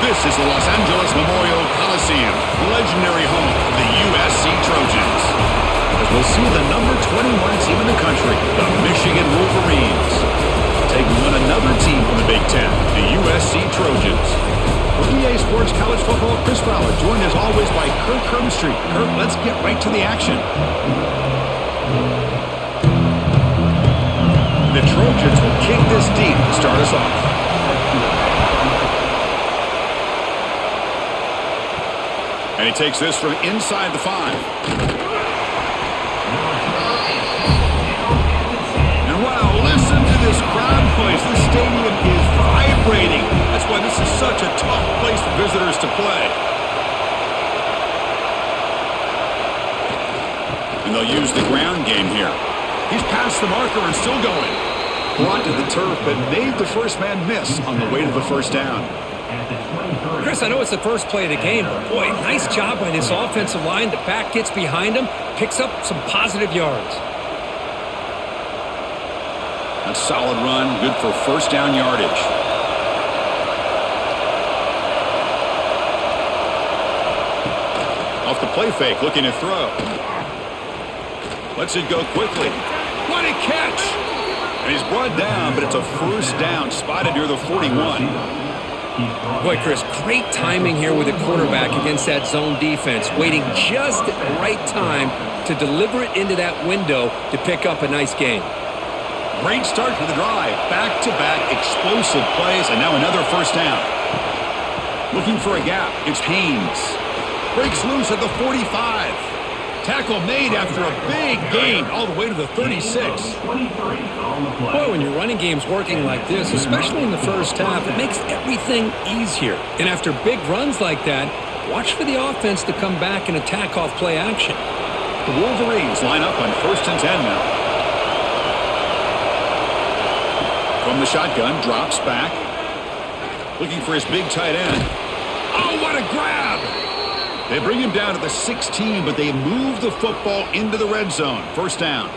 This is the Los Angeles Memorial Coliseum, legendary home of the USC Trojans. As we'll see the number 21 team in the country, the Michigan Wolverines, take on another team from the Big Ten, the USC Trojans. For EA Sports College Football, Chris Fowler, joined as always by Kirk Herbstreit. Kirk, let's get right to the action. The Trojans will kick this deep to start us off. And he takes this from inside the 5. And wow, listen to this crowd noise. This stadium is vibrating. That's why this is such a tough place for visitors to play. And they'll use the ground game here. He's past the marker and still going. Brought to the turf, but made the first man miss on the way to the first down. Chris, I know it's the first play of the game, but boy, nice job by this offensive line. The back gets behind him, picks up some positive yards. A solid run, good for first down yardage. Off the play fake, looking to throw. Lets it go quickly. What a catch! And he's brought down, but it's a first down, spotted near the 41. Boy, Chris, great timing here with the quarterback against that zone defense, waiting just at the right time to deliver it into that window to pick up a nice gain. Great start to the drive. Back-to-back explosive plays, and now another first down. Looking for a gap. It's Haynes. Breaks loose at the 45. Tackle made after a big gain all the way to the 36. Boy, when your running game's working like this, especially in the first half, it makes everything easier. And after big runs like that, watch for the offense to come back and attack off play action. The Wolverines line up on 1st and 10 now. From the shotgun, drops back. Looking for his big tight end. Oh, what a grab! They bring him down to the 16, but they move the football into the red zone. First down.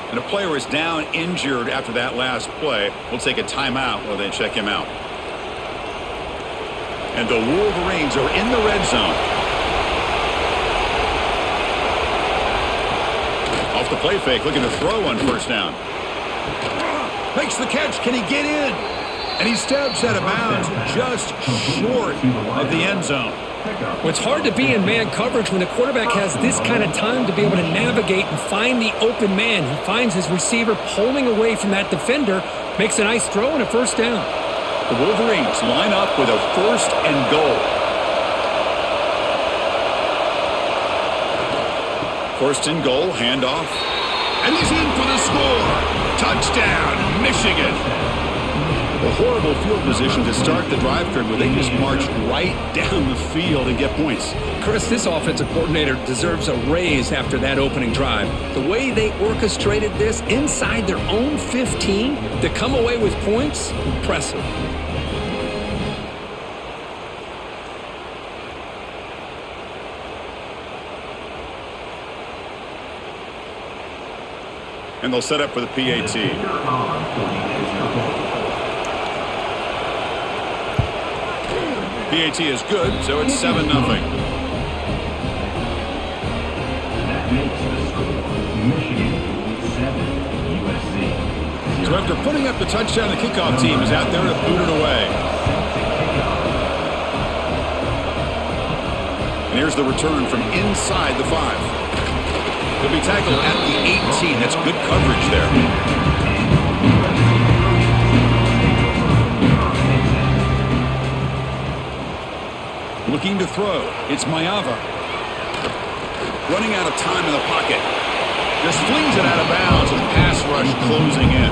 And a player is down injured after that last play. We'll take a timeout while they check him out. And the Wolverines are in the red zone. Off the play fake, looking to throw on first down. Makes the catch. Can he get in? And he steps out of bounds just short of the end zone. Well, it's hard to be in man coverage when the quarterback has this kind of time to be able to navigate and find the open man. He finds his receiver pulling away from that defender, makes a nice throw and a first down. The Wolverines line up with a 1st and goal. 1st and goal, handoff. And he's in for the score. Touchdown, Michigan. A horrible field position to start the drive through where they just march right down the field and get points. Chris, this offensive coordinator deserves a raise after that opening drive. The way they orchestrated this inside their own 15 to come away with points, impressive. And they'll set up for the PAT. PAT is good, so it's 7-0. So after putting up the touchdown, the kickoff team is out there to boot it away. And here's the return from inside the 5. He'll be tackled at the 18. That's good coverage there. Looking to throw. It's Mayava. Running out of time in the pocket. Just flings it out of bounds with pass rush closing in.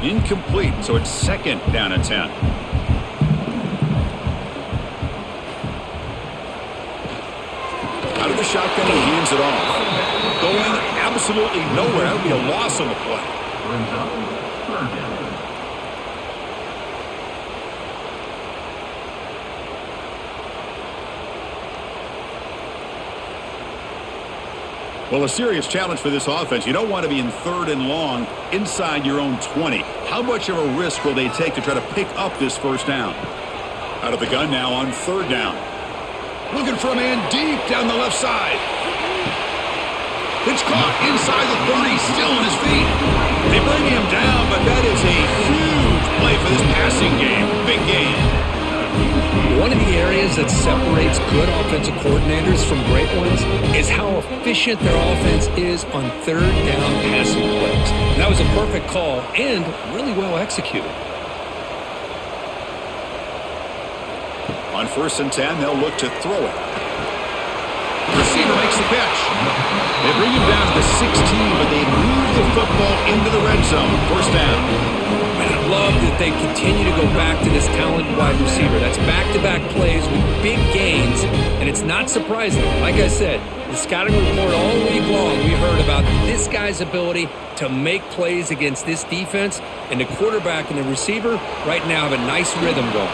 Incomplete, so it's 2nd down and 10. Out of the shotgun, he hands it off. Going absolutely nowhere. That would be a loss on the play. Well, a serious challenge for this offense. You don't want to be in 3rd and long inside your own 20. How much of a risk will they take to try to pick up this first down? Out of the gun now on 3rd down. Looking for a man deep down the left side. It's caught inside the 30, still on his feet. They bring him down, but that is a huge play for this passing game. Big game. One of the areas that separates good offensive coordinators from great ones is how efficient their offense is on 3rd down passing plays. And that was a perfect call and really well executed. On 1st and 10, they'll look to throw it. The receiver makes the catch. They bring him down to the 16, but they move the football into the red zone. 1st down. And I love that they continue to go back to this talented wide receiver. That's back-to-back plays with big gains, and it's not surprising. Like I said, the scouting report all week long, we heard about this guy's ability to make plays against this defense, and the quarterback and the receiver right now have a nice rhythm going.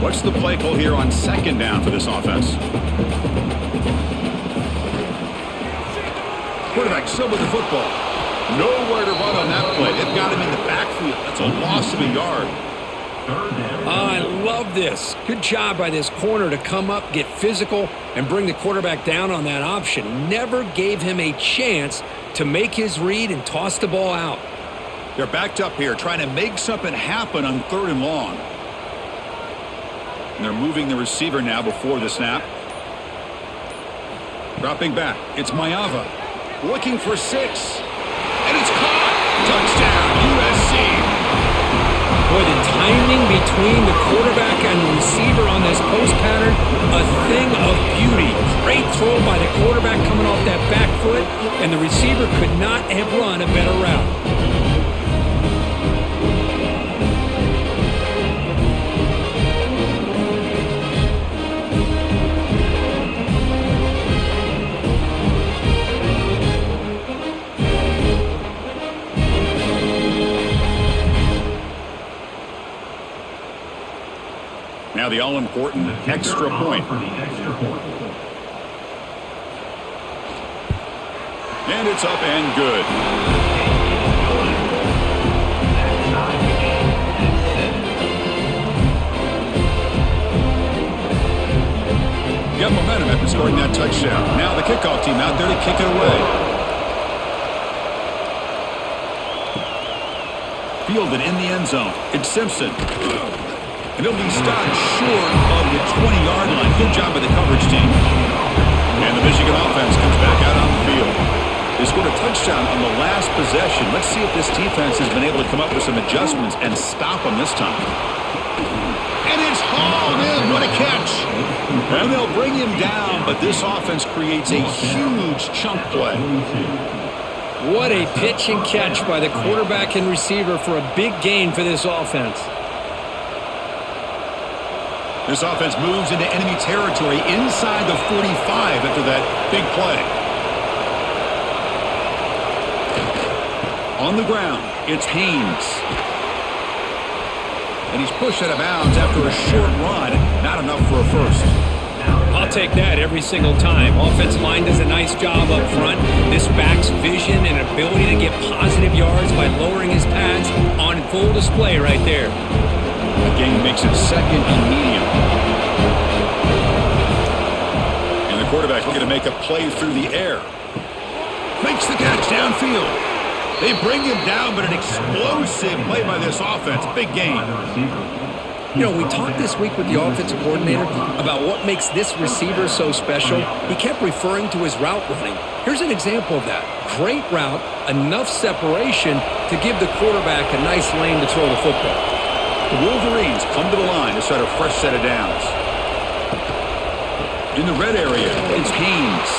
What's the play call here on 2nd down for this offense? Quarterback still with the football. Nowhere to run on that play. They've got him in the backfield. That's a loss of a yard. I love this. Good job by this corner to come up, get physical, and bring the quarterback down on that option. Never gave him a chance to make his read and toss the ball out. They're backed up here, trying to make something happen on 3rd and long. And they're moving the receiver now before the snap. Dropping back. It's Mayava. Looking for 6. And it's caught. Touchdown, USC. Boy, the timing between the quarterback and the receiver on this post pattern, a thing of beauty. Great throw by the quarterback coming off that back foot, and the receiver could not have run a better route. Now the all-important extra point. And it's up and good. Got momentum after scoring that touchdown. Now the kickoff team out there to kick it away. Fielded in the end zone. It's Simpson. And he'll be stopped short of the 20-yard line. Good job by the coverage team. And the Michigan offense comes back out on the field. They scored a touchdown on the last possession. Let's see if this defense has been able to come up with some adjustments and stop them this time. And it's hauled in. What a catch. And they'll bring him down, but this offense creates a huge chunk play. What a pitch and catch by the quarterback and receiver for a big gain for this offense. This offense moves into enemy territory inside the 45 after that big play. On the ground, it's Haynes. And he's pushed out of bounds after a short run. Not enough for a first. I'll take that every single time. Offensive line does a nice job up front. This back's vision and ability to get positive yards by lowering his pads on full display right there. The game makes it 2nd and medium. And the quarterback looking to make a play through the air. Makes the catch downfield. They bring him down, but an explosive play by this offense. Big game. You know, we talked this week with the offensive coordinator about what makes this receiver so special. He kept referring to his route running. Here's an example of that. Great route, enough separation to give the quarterback a nice lane to throw the football. The Wolverines come to the line to start a fresh set of downs. In the red area, it's Haynes.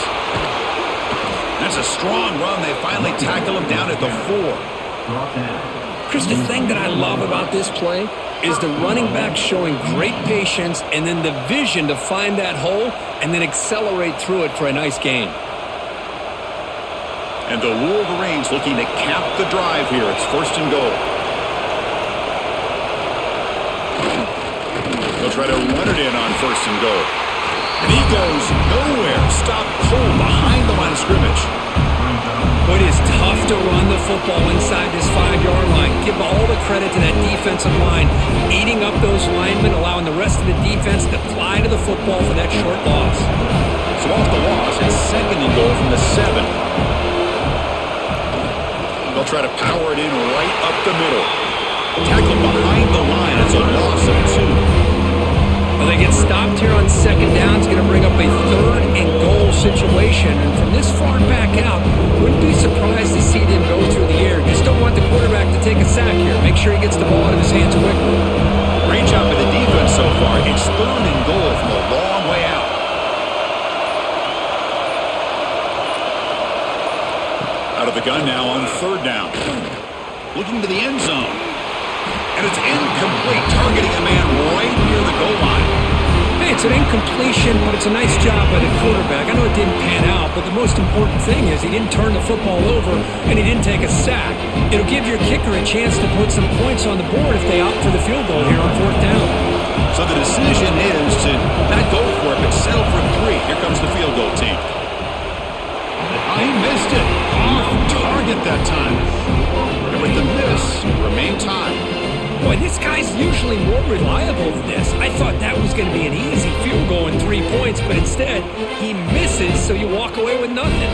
That's a strong run. They finally tackle him down at the 4. Chris, the thing that I love about this play is the running back showing great patience and then the vision to find that hole and then accelerate through it for a nice gain. And the Wolverines looking to cap the drive here. It's first and goal. They'll try to run it in on first and goal. And he goes nowhere. Stopped cold behind the line of scrimmage. It is tough to run the football inside this 5-yard line. Give all the credit to that defensive line, eating up those linemen, allowing the rest of the defense to fly to the football for that short loss. So off the loss, it's second and goal from the 7. They'll try to power it in right up the middle. Tackled behind the line. It's a loss of 2. Well, they get stopped here on second down. It's going to bring up a third and goal situation. And from this far back out, wouldn't be surprised to see them go through the air. Just don't want the quarterback to take a sack here. Make sure he gets the ball out of his hands quickly. Great job by the defense so far. It's third and goal from a long way out. Out of the gun now on third down. Looking to the end zone. And it's incomplete, targeting a man right near the goal line. Hey, it's an incompletion, but it's a nice job by the quarterback. I know it didn't pan out, but the most important thing is he didn't turn the football over and he didn't take a sack. It'll give your kicker a chance to put some points on the board if they opt for the field goal here on fourth down. So the decision is to not go for it, but settle for 3. Here comes the field goal team. Oh, he missed it. Off target that time. And with the miss, remain tied. Boy, this guy's usually more reliable than this. I thought that was going to be an easy field goal and 3 points, but instead, he misses, so you walk away with nothing.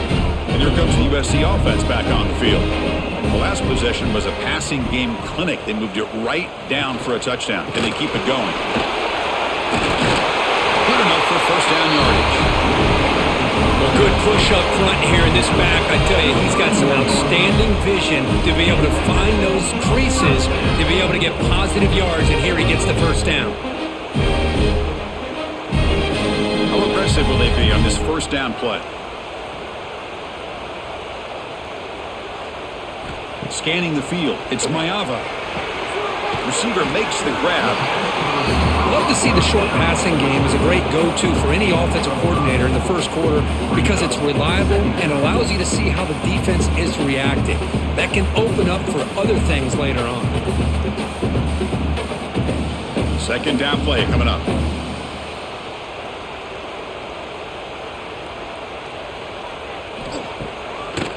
And here comes the USC offense back on the field. The last possession was a passing game clinic. They moved it right down for a touchdown. Can they keep it going? Good enough for first down yardage. Well, good push up front here in this back. I tell you, he's got some outstanding vision to be able to find those creases, to be able to get positive yards, and here he gets the first down. How aggressive will they be on this first down play? Scanning the field, it's Mayava. Receiver makes the grab. Love to see the short passing game as a great go-to for any offensive coordinator in the first quarter because it's reliable and allows you to see how the defense is reacting. That can open up for other things later on. Second down play coming up.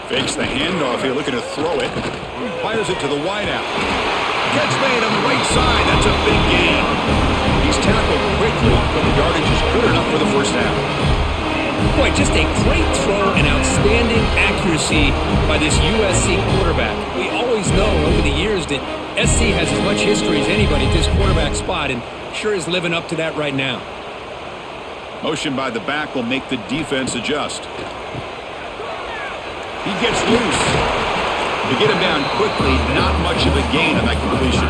Fakes the handoff here, looking to throw it. Fires it to the wideout. Catch made on the right side. That's a big gain. He's tackled quickly, but the yardage is good enough for the first down. Boy, just a great throw and outstanding accuracy by this USC quarterback. We always know over the years that SC has as much history as anybody at this quarterback spot, and sure is living up to that right now. Motion by the back will make the defense adjust. He gets loose. To get him down quickly, not much of a gain on that completion.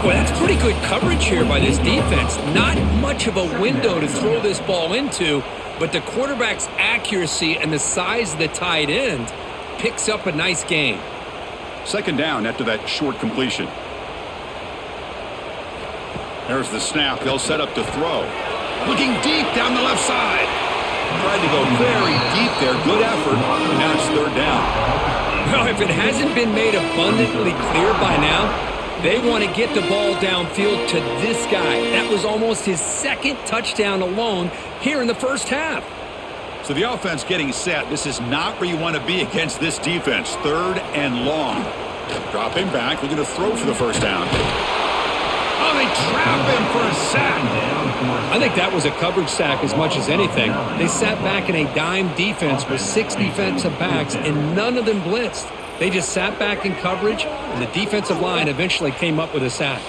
Boy, that's pretty good coverage here by this defense. Not much of a window to throw this ball into, but the quarterback's accuracy and the size of the tight end picks up a nice gain. Second down after that short completion. There's the snap. They'll set up to throw. Looking deep down the left side. Tried to go very deep there. Good effort. And now it's third down. Well, if it hasn't been made abundantly clear by now, they want to get the ball downfield to this guy. That was almost his second touchdown alone here in the first half. So the offense getting set. This is not where you want to be against this defense. Third and long. Dropping back. Looking to throw for the first down. Oh, they trap him for a sack. I think that was a coverage sack as much as anything. They sat back in a dime defense with 6 defensive backs, and none of them blitzed. They just sat back in coverage, and the defensive line eventually came up with a sack.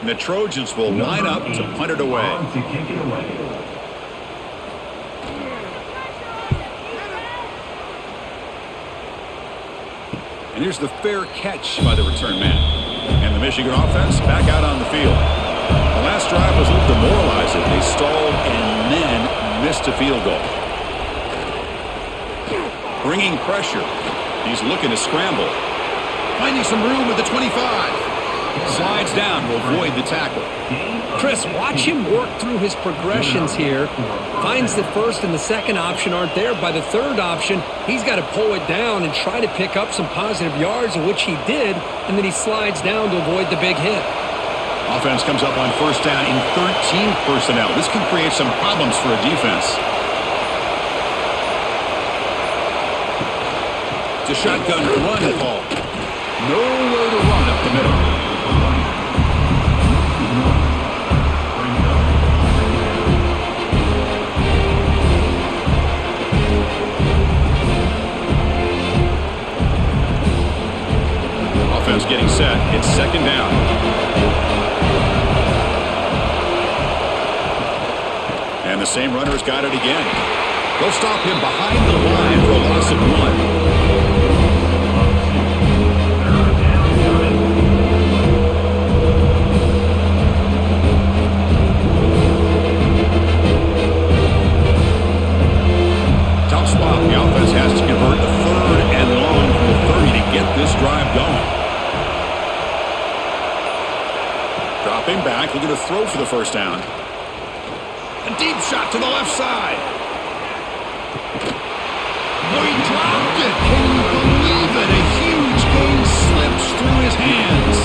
And the Trojans will line up to punt it away. And here's the fair catch by the return man. And the Michigan offense back out on the field. The last drive was a little demoralizing. They stalled and then missed a field goal. Bringing pressure. He's looking to scramble. Finding some room with the 25. Slides down to avoid the tackle. Chris, watch him work through his progressions here. Finds the first and the second option aren't there. By the third option, he's got to pull it down and try to pick up some positive yards, which he did, and then he slides down to avoid the big hit. Offense comes up on first down in 13 personnel. This can create some problems for a defense. It's a shotgun run call. Nowhere to run up the middle. Offense getting set. It's second down. And the same runner's got it again. They'll stop him behind the line for a loss of 1. Tough spot. The offense has to convert the third and long from the 30 to get this drive going. Dropping back, looking to throw for the first down. A deep shot to the left side. Oh, he dropped it. Can you believe it? A huge gain slips through his hands.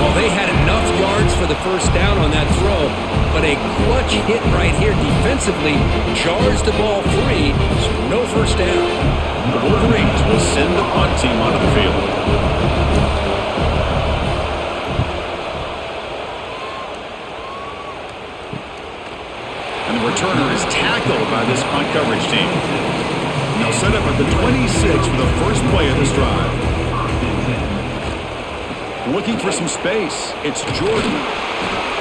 Well, they had enough yards for the first down on that throw, but a clutch hit right here defensively jars the ball free, so no first down. The Wolverines will send the punt team onto the field. And the returner is tackled by this punt coverage team. And they'll set up at the 26 for the first play of this drive. Looking for some space. It's Jordan.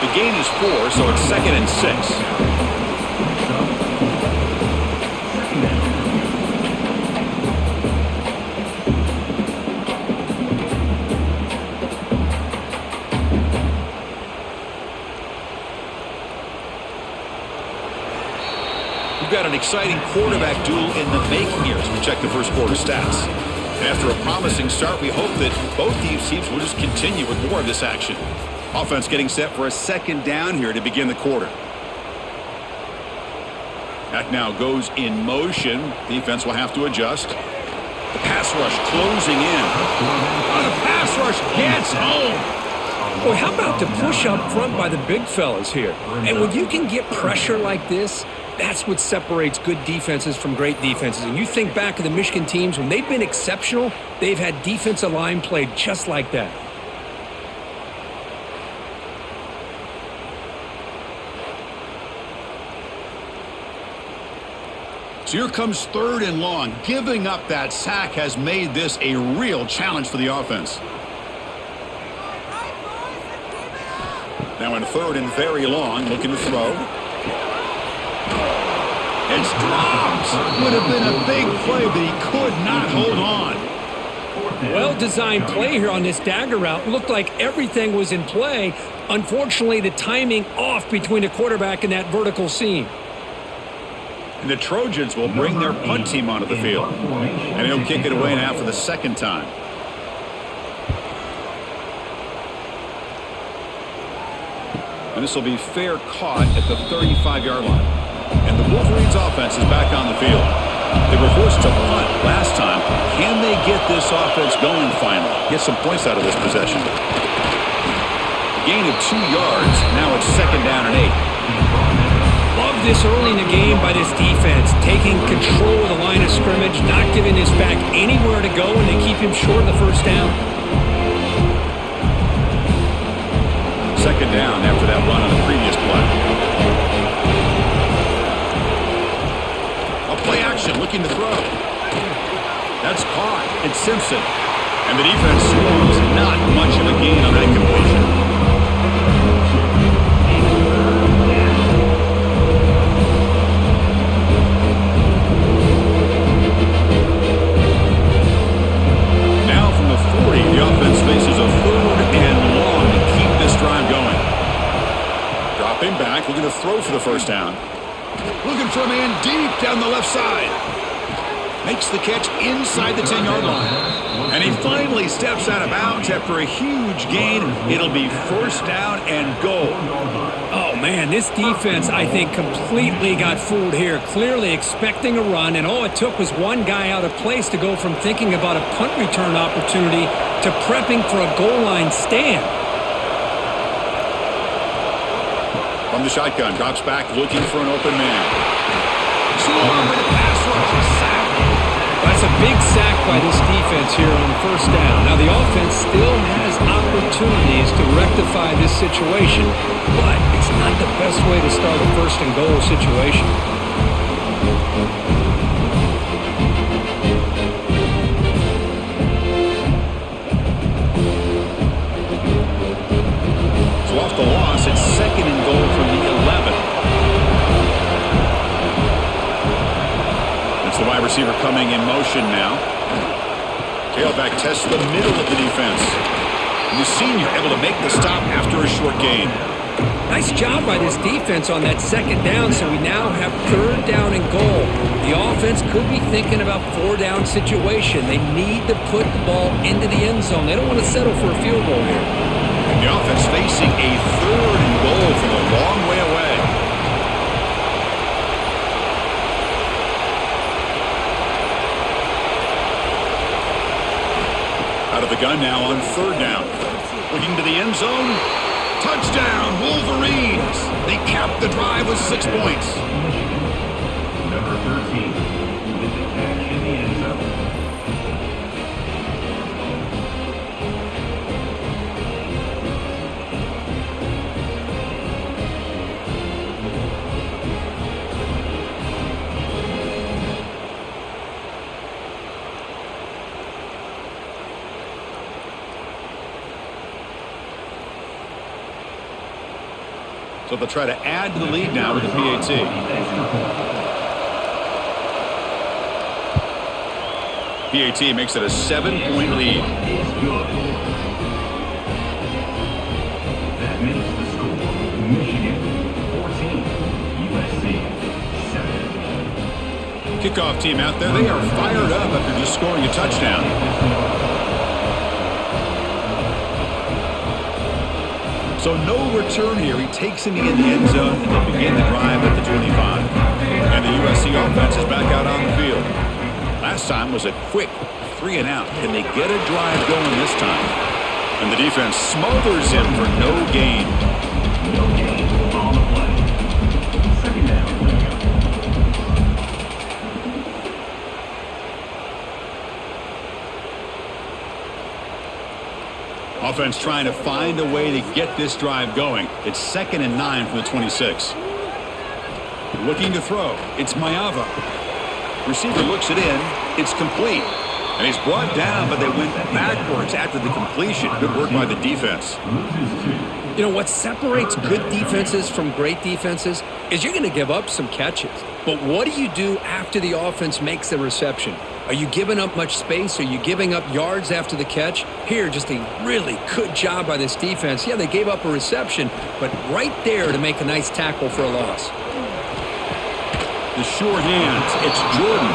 The gain is 4, so it's second and 6. We've got an exciting quarterback duel in the making here as we check the first quarter stats. After a promising start, we hope that both these teams will just continue with more of this action. Offense getting set for a second down here to begin the quarter. That now goes in motion. Defense will have to adjust. The pass rush closing in. Oh, the pass rush gets home. Boy, how about the push up front by the big fellas here? And when you can get pressure like this, that's what separates good defenses from great defenses. And you think back to the Michigan teams, when they've been exceptional, they've had defensive line played just like that. So here comes third and long. Giving up that sack has made this a real challenge for the offense. Now in third and very long, looking to throw. It's dropped. Would have been a big play, but he could not hold on. Well-designed play here on this dagger route. Looked like everything was in play. Unfortunately, the timing off between the quarterback and that vertical seam. And the Trojans will bring their punt team onto the field. And he'll kick it away now for the second time. And this will be fair caught at the 35-yard line. And the Wolverines offense is back on the field. They were forced to punt last time. Can they get this offense going finally? Get some points out of this possession. A gain of 2 yards. Now it's second down and 8. Love this early in the game by this defense. Taking control of the line of scrimmage, not giving his back anywhere to go, and they keep him short of the first down. Second down after that run on the previous play. Play action, looking to throw. That's caught. It's Simpson. And the defense slows. Not much of a gain on that completion. Now from the 40, the offense faces a third and long to keep this drive going. Dropping back, looking to throw for the first down. Looking for a man deep down the left side. Makes the catch inside the 10-yard line. And he finally steps out of bounds after a huge gain. It'll be first down and goal. Oh, man, this defense, I think, completely got fooled here. Clearly expecting a run, and all it took was one guy out of place to go from thinking about a punt return opportunity to prepping for a goal line stand. From the shotgun, drops back looking for an open man. Swarm with a pass rush, sack. That's a big sack by this defense here on first down. Now, the offense still has opportunities to rectify this situation, but it's not the best way to start a first and goal situation. So off the loss, it's second and goal from the 11. The wide receiver coming in motion now. Tailback tests the middle of the defense. And the senior able to make the stop after a short gain. Nice job by this defense on that second down, so we now have third down and goal. The offense could be thinking about four-down situation. They need to put the ball into the end zone. They don't want to settle for a field goal here. And the offense facing a third and goal from a long way away. Out of the gun now on third down. Looking to the end zone. Touchdown, Wolverines! They capped the drive with 6 points. Number 13 with the catch in the end zone. So they'll try to add to the lead now with the PAT. PAT makes it a 7-point lead. That makes the score Michigan 14, USC 7. Kickoff team out there, they are fired up after just scoring a touchdown. So no return here. He takes him in the end zone and they begin the drive at the 25. And the USC offense is back out on the field. Last time was a quick 3 and out. Can they get a drive going this time? And the defense smothers him for no gain. No gain on the play. Second down. Offense trying to find a way to get this drive going. It's 2nd and 9 from the 26. Looking to throw. It's Mayava. Receiver looks it in. It's complete. And he's brought down, but they went backwards after the completion. Good work by the defense. You know, what separates good defenses from great defenses is you're going to give up some catches. But what do you do after the offense makes the reception? Are you giving up much space? Are you giving up yards after the catch? Here, just a really good job by this defense. Yeah, they gave up a reception, but right there to make a nice tackle for a loss. The sure hands. It's Jordan.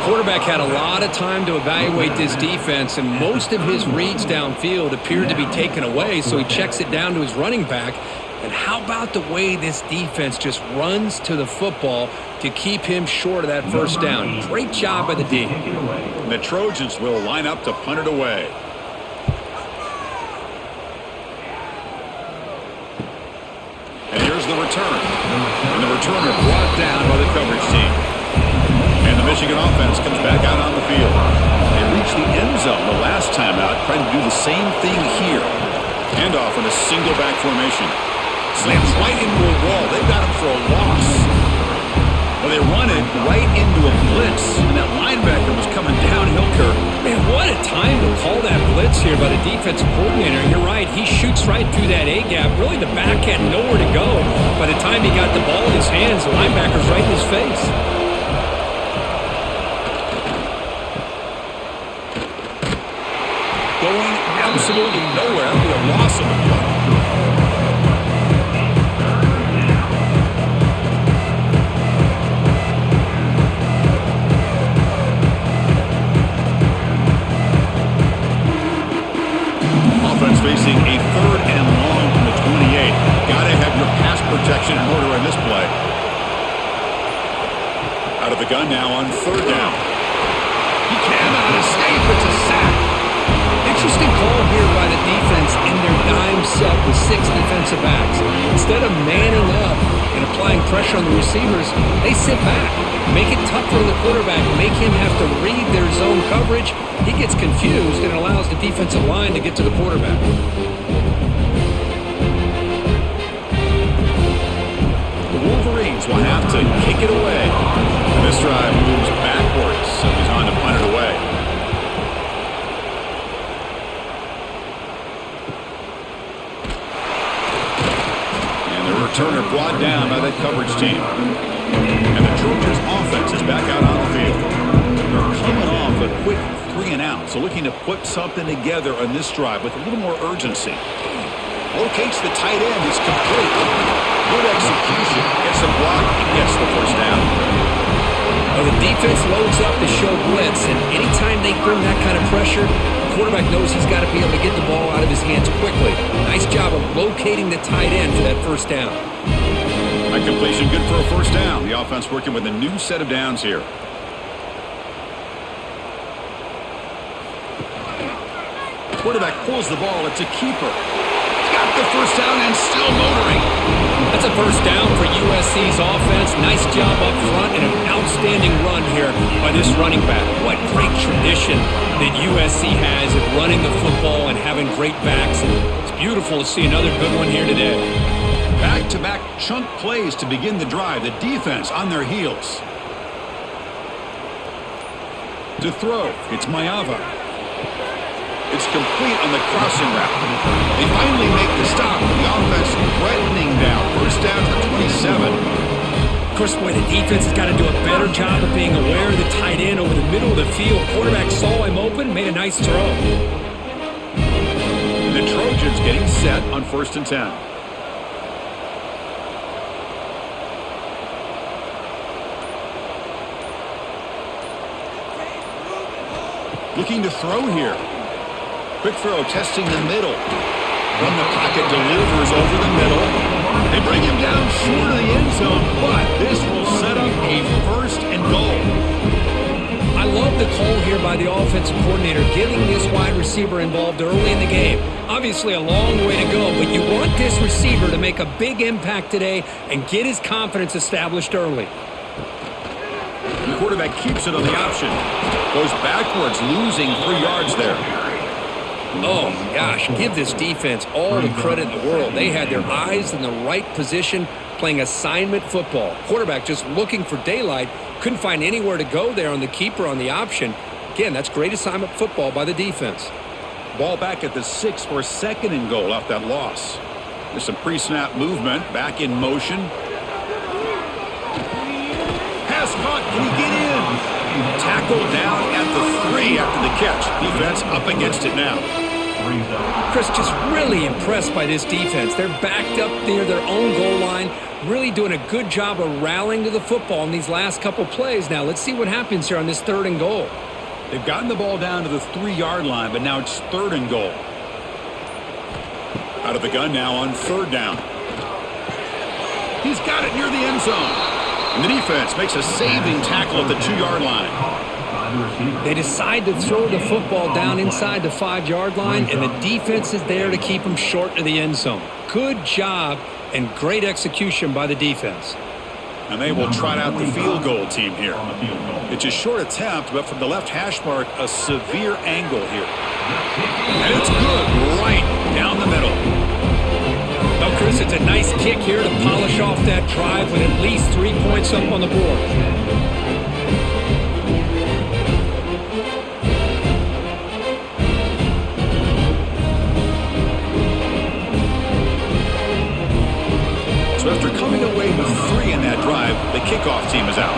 Quarterback had a lot of time to evaluate this defense, and most of his reads downfield appeared to be taken away, so he checks it down to his running back. And how about the way this defense just runs to the football to keep him short of that first down? Great job by the D. The Trojans will line up to punt it away. And here's the return. And the returner brought down by the coverage team. And the Michigan offense comes back out on the field. They reached the end zone the last time out, trying to do the same thing here. Handoff in a single back formation. Slams right into a wall. They've got him for a loss. Well, they run it right into a blitz, and that linebacker was coming downhill, Kirk. Man, what a time to call that blitz here by the defensive coordinator. You're right, he shoots right through that A-gap. Really, the back had nowhere to go. By the time he got the ball in his hands, the linebacker's right in his face. Going absolutely nowhere. That'll be a loss of the play. protection in order in this play. Out of the gun now on third down. He cannot escape. It's a sack. Interesting call here by the defense in their dime set with 6 defensive backs. Instead of manning up and applying pressure on the receivers, they sit back, make it tough for the quarterback, make him have to read their zone coverage. He gets confused and allows the defensive line to get to the quarterback. The Wolverines will have to kick it away. And this drive moves backwards, so he's on to punt it away. Returner brought down by that coverage team. And the Trojans offense is back out on the field. They're coming off a quick 3 and out, so looking to put something together on this drive with a little more urgency. Locates the tight end. It's complete. Good execution. Gets a block and gets the first down. Well, the defense loads up to show blitz, and anytime they bring that kind of pressure, the quarterback knows he's got to be able to get the ball out of his hands quickly. Nice job of locating the tight end for that first down. That completion good for a first down. The offense working with a new set of downs here. Quarterback pulls the ball. It's a keeper. Got the first down and still motoring. That's a first down for USC's offense. Nice job up front and an outstanding run here by this running back. What great tradition that USC has of running the football and having great backs. And it's beautiful to see another good one here today. Back-to-back chunk plays to begin the drive. The defense on their heels. To throw, it's Mayava. It's complete on the crossing route. They finally make the stop. The offense threatening now. First down to the 27. Of course, boy, the defense has got to do a better job of being aware of the tight end over the middle of the field. Quarterback saw him open, made a nice throw. And the Trojans getting set on 1st and 10. Looking to throw here. Quick throw, testing the middle. From the pocket, delivers over the middle. They bring him down short of the end zone, but this will set up a 1st and goal. I love the call here by the offensive coordinator, getting this wide receiver involved early in the game. Obviously a long way to go, but you want this receiver to make a big impact today and get his confidence established early. The quarterback keeps it on the option. Goes backwards, losing 3 yards there. Oh, my gosh, give this defense all the credit in the world. They had their eyes in the right position, playing assignment football. Quarterback just looking for daylight, couldn't find anywhere to go there on the keeper on the option. Again, that's great assignment football by the defense. Ball back at the 6 for a 2nd and goal off that loss. There's some pre-snap movement, back in motion. Pass caught, can he get in? Tackled down at the 3 after the catch. Defense up against it now. Chris, just really impressed by this defense. They're backed up near their own goal line, really doing a good job of rallying to the football in these last couple plays. Now, let's see what happens here on this 3rd and goal. They've gotten the ball down to the 3-yard line, but now it's 3rd and goal. Out of the gun now on 3rd down. He's got it near the end zone. And the defense makes a saving tackle at the 2-yard line. They decide to throw the football down inside the 5-yard line, and the defense is there to keep them short of the end zone. Good job and great execution by the defense. And they will trot out the field goal team here. It's a short attempt, but from the left hash mark, a severe angle here. And it's good, right down the middle. Well, Chris, it's a nice kick here to polish off that drive with at least 3 points up on the board. So after coming away with 3 in that drive, the kickoff team is out.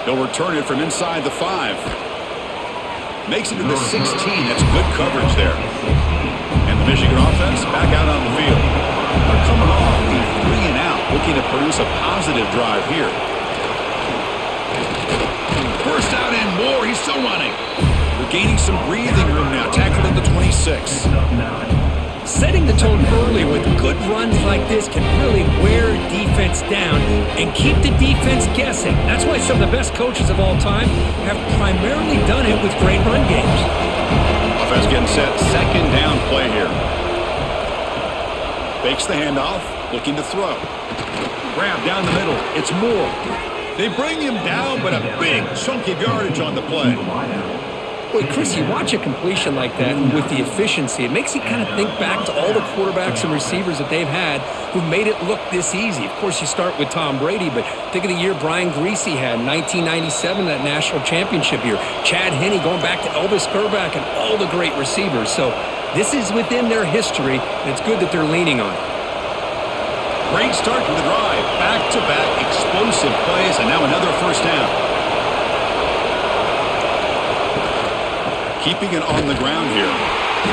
They'll return it from inside the 5. Makes it to the 16. That's good coverage there. And the Michigan offense back out on the field. They're coming off the 3 and out, looking to produce a positive drive here. First out and more. He's still running. They're gaining some breathing room now. Tackled at the 26. Setting the tone early with good runs like this can really wear defense down and keep the defense guessing. That's why some of the best coaches of all time have primarily done it with great run games. Offense getting set. Second down play here. Fakes the handoff. Looking to throw. Grab down the middle. It's Moore. They bring him down, but a big chunk of yardage on the play. Boy, Chris, you watch a completion like that with the efficiency, it makes you kind of think back to all the quarterbacks and receivers that they've had who made it look this easy. Of course, you start with Tom Brady, but think of the year Brian Griese had in 1997, that national championship year. Chad Henne going back to Elvis Grbac and all the great receivers. So this is within their history, and it's good that they're leaning on it. Great start to the drive. Back-to-back explosive plays, and now another first down. Keeping it on the ground here.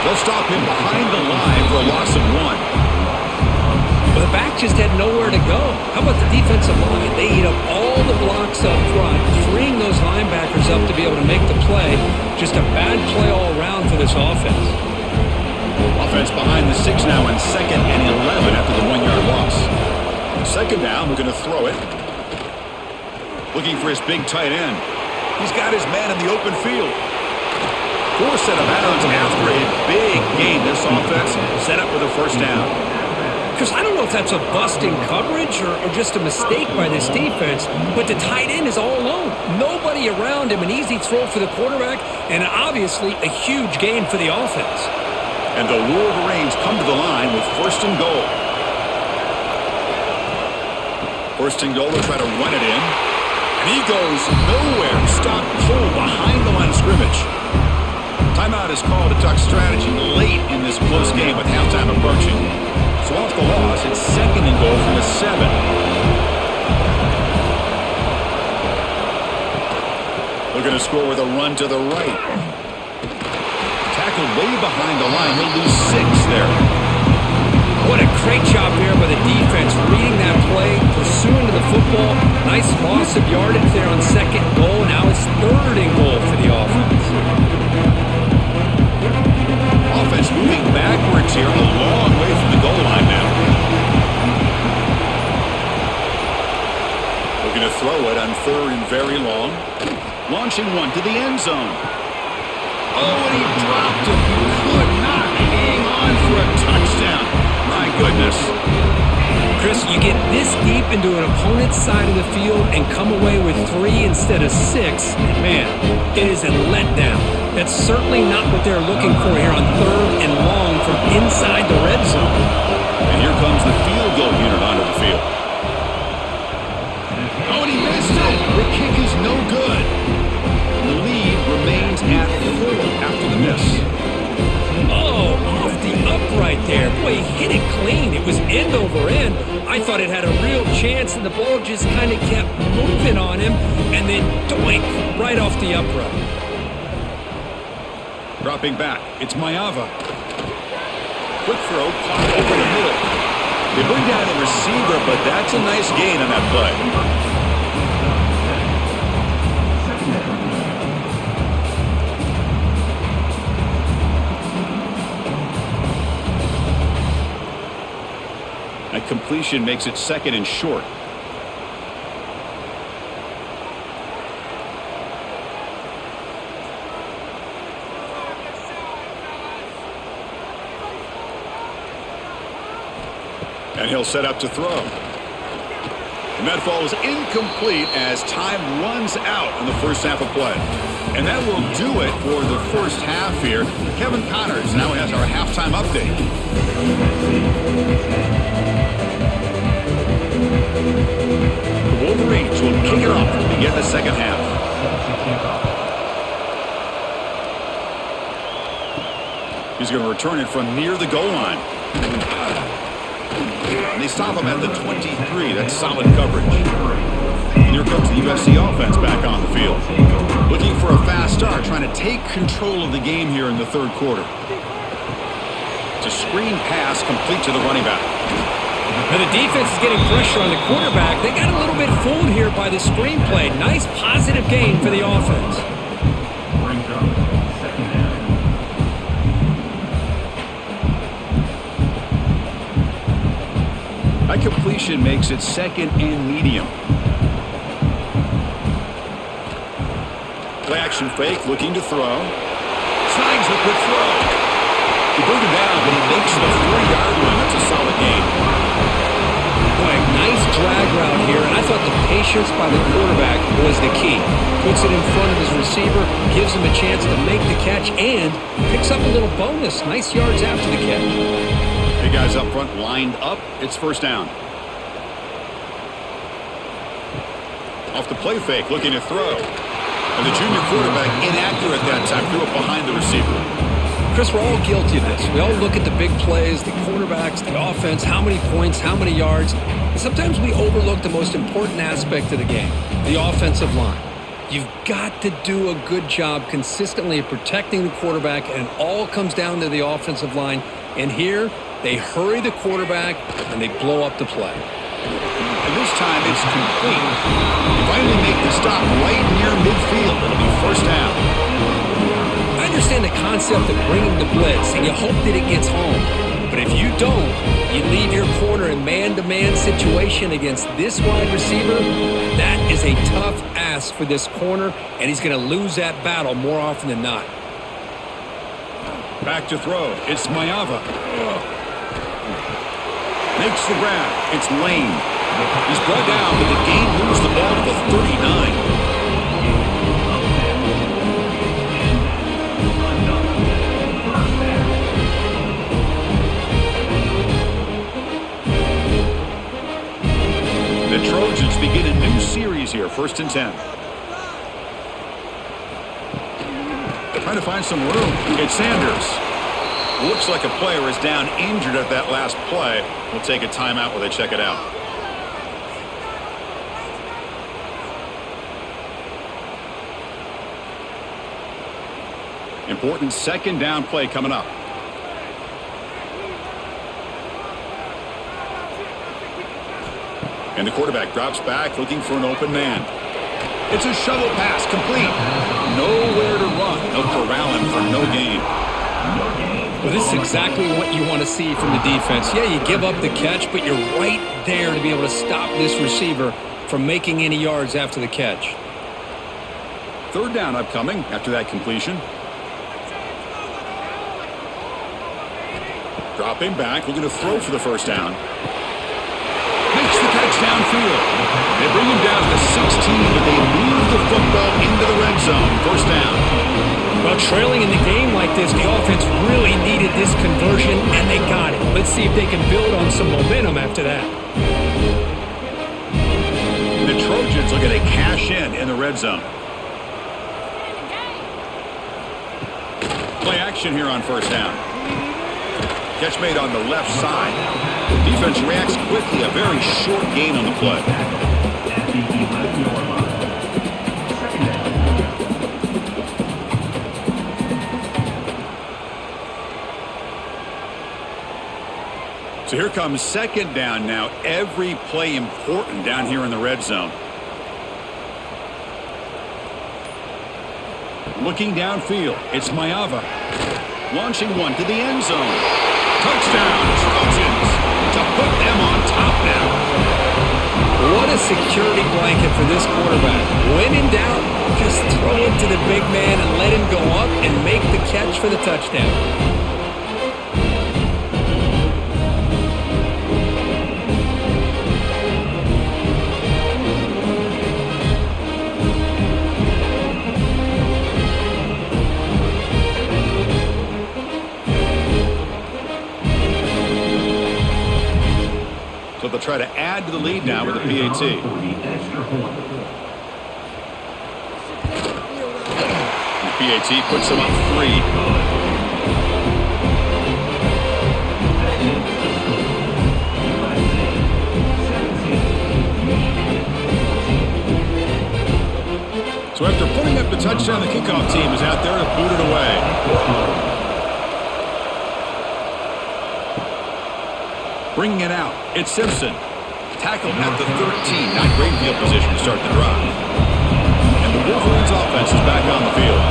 They'll stop him behind the line for a loss of 1. Well, the back just had nowhere to go. How about the defensive line? They eat up all the blocks up front, freeing those linebackers up to be able to make the play. Just a bad play all around for this offense. Offense behind the 6 now in 2nd and 11 after the 1-yard loss. Second down, we're going to throw it. Looking for his big tight end. He's got his man in the open field. Forced out of bounds after a big gain. This offense set up with a first down. Because I don't know if that's a busting coverage or just a mistake by this defense, but the tight end is all alone. Nobody around him, an easy throw for the quarterback, and obviously a huge gain for the offense. And the Wolverines come to the line with 1st and goal. 1st and goal, they'll try to run it in. And he goes nowhere. Stop pull behind the line of scrimmage. Timeout is called to talk strategy late in this close game with halftime approaching. So off the loss, it's 2nd and goal from the 7. They're going to score with a run to the right. Tackled way behind the line. He'll lose 6 there. What a great job there by the defense, reading that play, pursuing to the football. Nice loss of yardage there on 2nd goal. Now it's 3rd and goal for the offense. Offense moving backwards here, a long way from the goal line now. Looking to throw it on 3rd and very long. Launching one to the end zone. Oh, and he dropped it. Could not hang on for a touchdown. My goodness. Chris, you get this deep into an opponent's side of the field and come away with 3 instead of 6. Man, it is a letdown. That's certainly not what they're looking for here on 3rd and long from inside the red zone. And here comes the field goal unit onto the field. Oh, and he missed it. The kick is no good. The lead remains at 4 after the miss. Oh, off the upright there. Boy, he hit it clean. It was end over end. I thought it had a real chance, and the ball just kind of kept moving on him, and then doink, right off the upright. Dropping back, it's Mayava. Quick throw, caught over the middle. They bring down the receiver, but that's a nice gain on that play. That completion makes it 2nd and short. And he'll set up to throw. And that ball is incomplete as time runs out in the first half of play. And that will do it for the first half here. Kevin Connors now has our halftime update. The Wolverines will kick it off to begin the second half. He's going to return it from near the goal line. And they stop him at the 23. That's solid coverage. And here comes the USC offense back on the field. Looking for a fast start, trying to take control of the game here in the 3rd quarter. It's a screen pass complete to the running back. Now the defense is getting pressure on the quarterback. They got a little bit fooled here by the screenplay. Nice positive gain for the offense. formation makes it second and medium. Play action fake, looking to throw. Signs the quick throw. He brought him down, but he makes the 4-yard line. That's a solid gain. Boy, nice drag route here, and I thought the patience by the quarterback was the key. Puts it in front of his receiver, gives him a chance to make the catch, and picks up a little bonus. Nice yards after the catch. Big guys up front lined up. It's first down. Off the play fake, looking to throw. And the junior quarterback inaccurate that time, threw it behind the receiver. Chris, we're all guilty of this. We all look at the big plays, the quarterbacks, the offense, how many points, how many yards. And sometimes we overlook the most important aspect of the game, the offensive line. You've got to do a good job consistently of protecting the quarterback, and it all comes down to the offensive line. And here, they hurry the quarterback, and they blow up the play. And this time, it's complete. They finally make the stop right near midfield. It'll be first down. I understand the concept of bringing the blitz, and you hope that it gets home. But if you don't, you leave your corner in man-to-man situation against this wide receiver. That is a tough ask for this corner, and he's going to lose that battle more often than not. Back to throw. It's Mayava. Makes the grab. It's Lane. He's brought down, but the game moves the ball to the 39. The Trojans begin a new series here, 1st and 10. Trying to find some room. It's Sanders. Looks like a player is down injured at that last play. We'll take a timeout while they check it out. Important 2nd down play coming up. And the quarterback drops back looking for an open man. It's a shovel pass, complete. Nowhere to run. They'll corral him for no gain. Well, this is exactly what you want to see from the defense. Yeah, you give up the catch, but you're right there to be able to stop this receiver from making any yards after the catch. 3rd down upcoming after that completion. Dropping back, looking to throw for the first down. Makes the catch downfield. They bring him down to the 16, but they move the football into the red zone. First down. Well, trailing in the game like this, the offense really needed this conversion, and they got it. Let's see if they can build on some momentum after that. The Trojans are going to cash in the red zone. Play action here on first down. Catch made on the left side. The defense reacts quickly. A very short gain on the play. So here comes 2nd down now. Every play important down here in the red zone. Looking downfield. It's Mayava. Launching one to the end zone. Touchdown, Trojans, to put them on top now. What a security blanket for this quarterback. When in doubt, just throw it to the big man and let him go up and make the catch for the touchdown. So they'll try to add to the lead now with a PAT. The PAT puts them up 3. So after putting up the touchdown, the kickoff team is out there to boot it away. Bringing it out, it's Simpson. Tackled at the 13. Not great field position to start the drive. And the Wolverines offense is back on the field.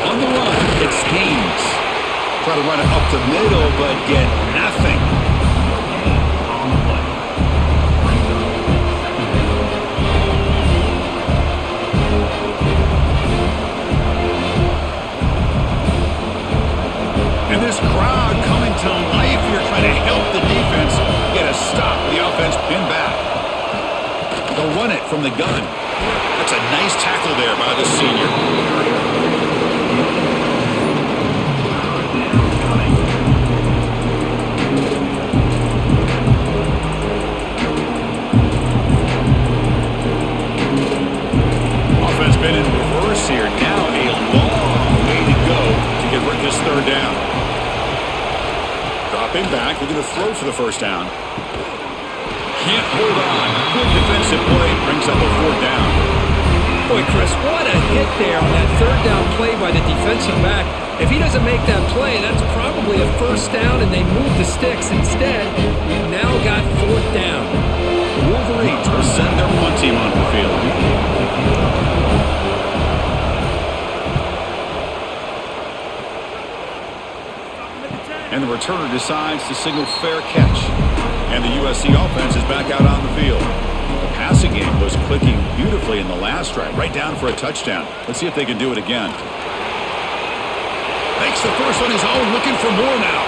On the run, it's Haynes. Try to run it up the middle, but get nothing. from the gun. That's a nice tackle there by the senior. Offense been in reverse here. Now a long way to go to get rid of this third down. Dropping back, looking to throw for the first down. Can't hold on. Good defensive play. Brings up a fourth down. Boy, Chris, what a hit there on that third down play by the defensive back. If he doesn't make that play, that's probably a first down, and they move the sticks. Instead, we've now got fourth down. The Wolverines will send their punt team onto the field. And the returner decides to signal fair catch. And the USC offense is back out on the field. The passing game was clicking beautifully in the last drive, right down for a touchdown. Let's see if they can do it again. Makes the first on his own, looking for more now.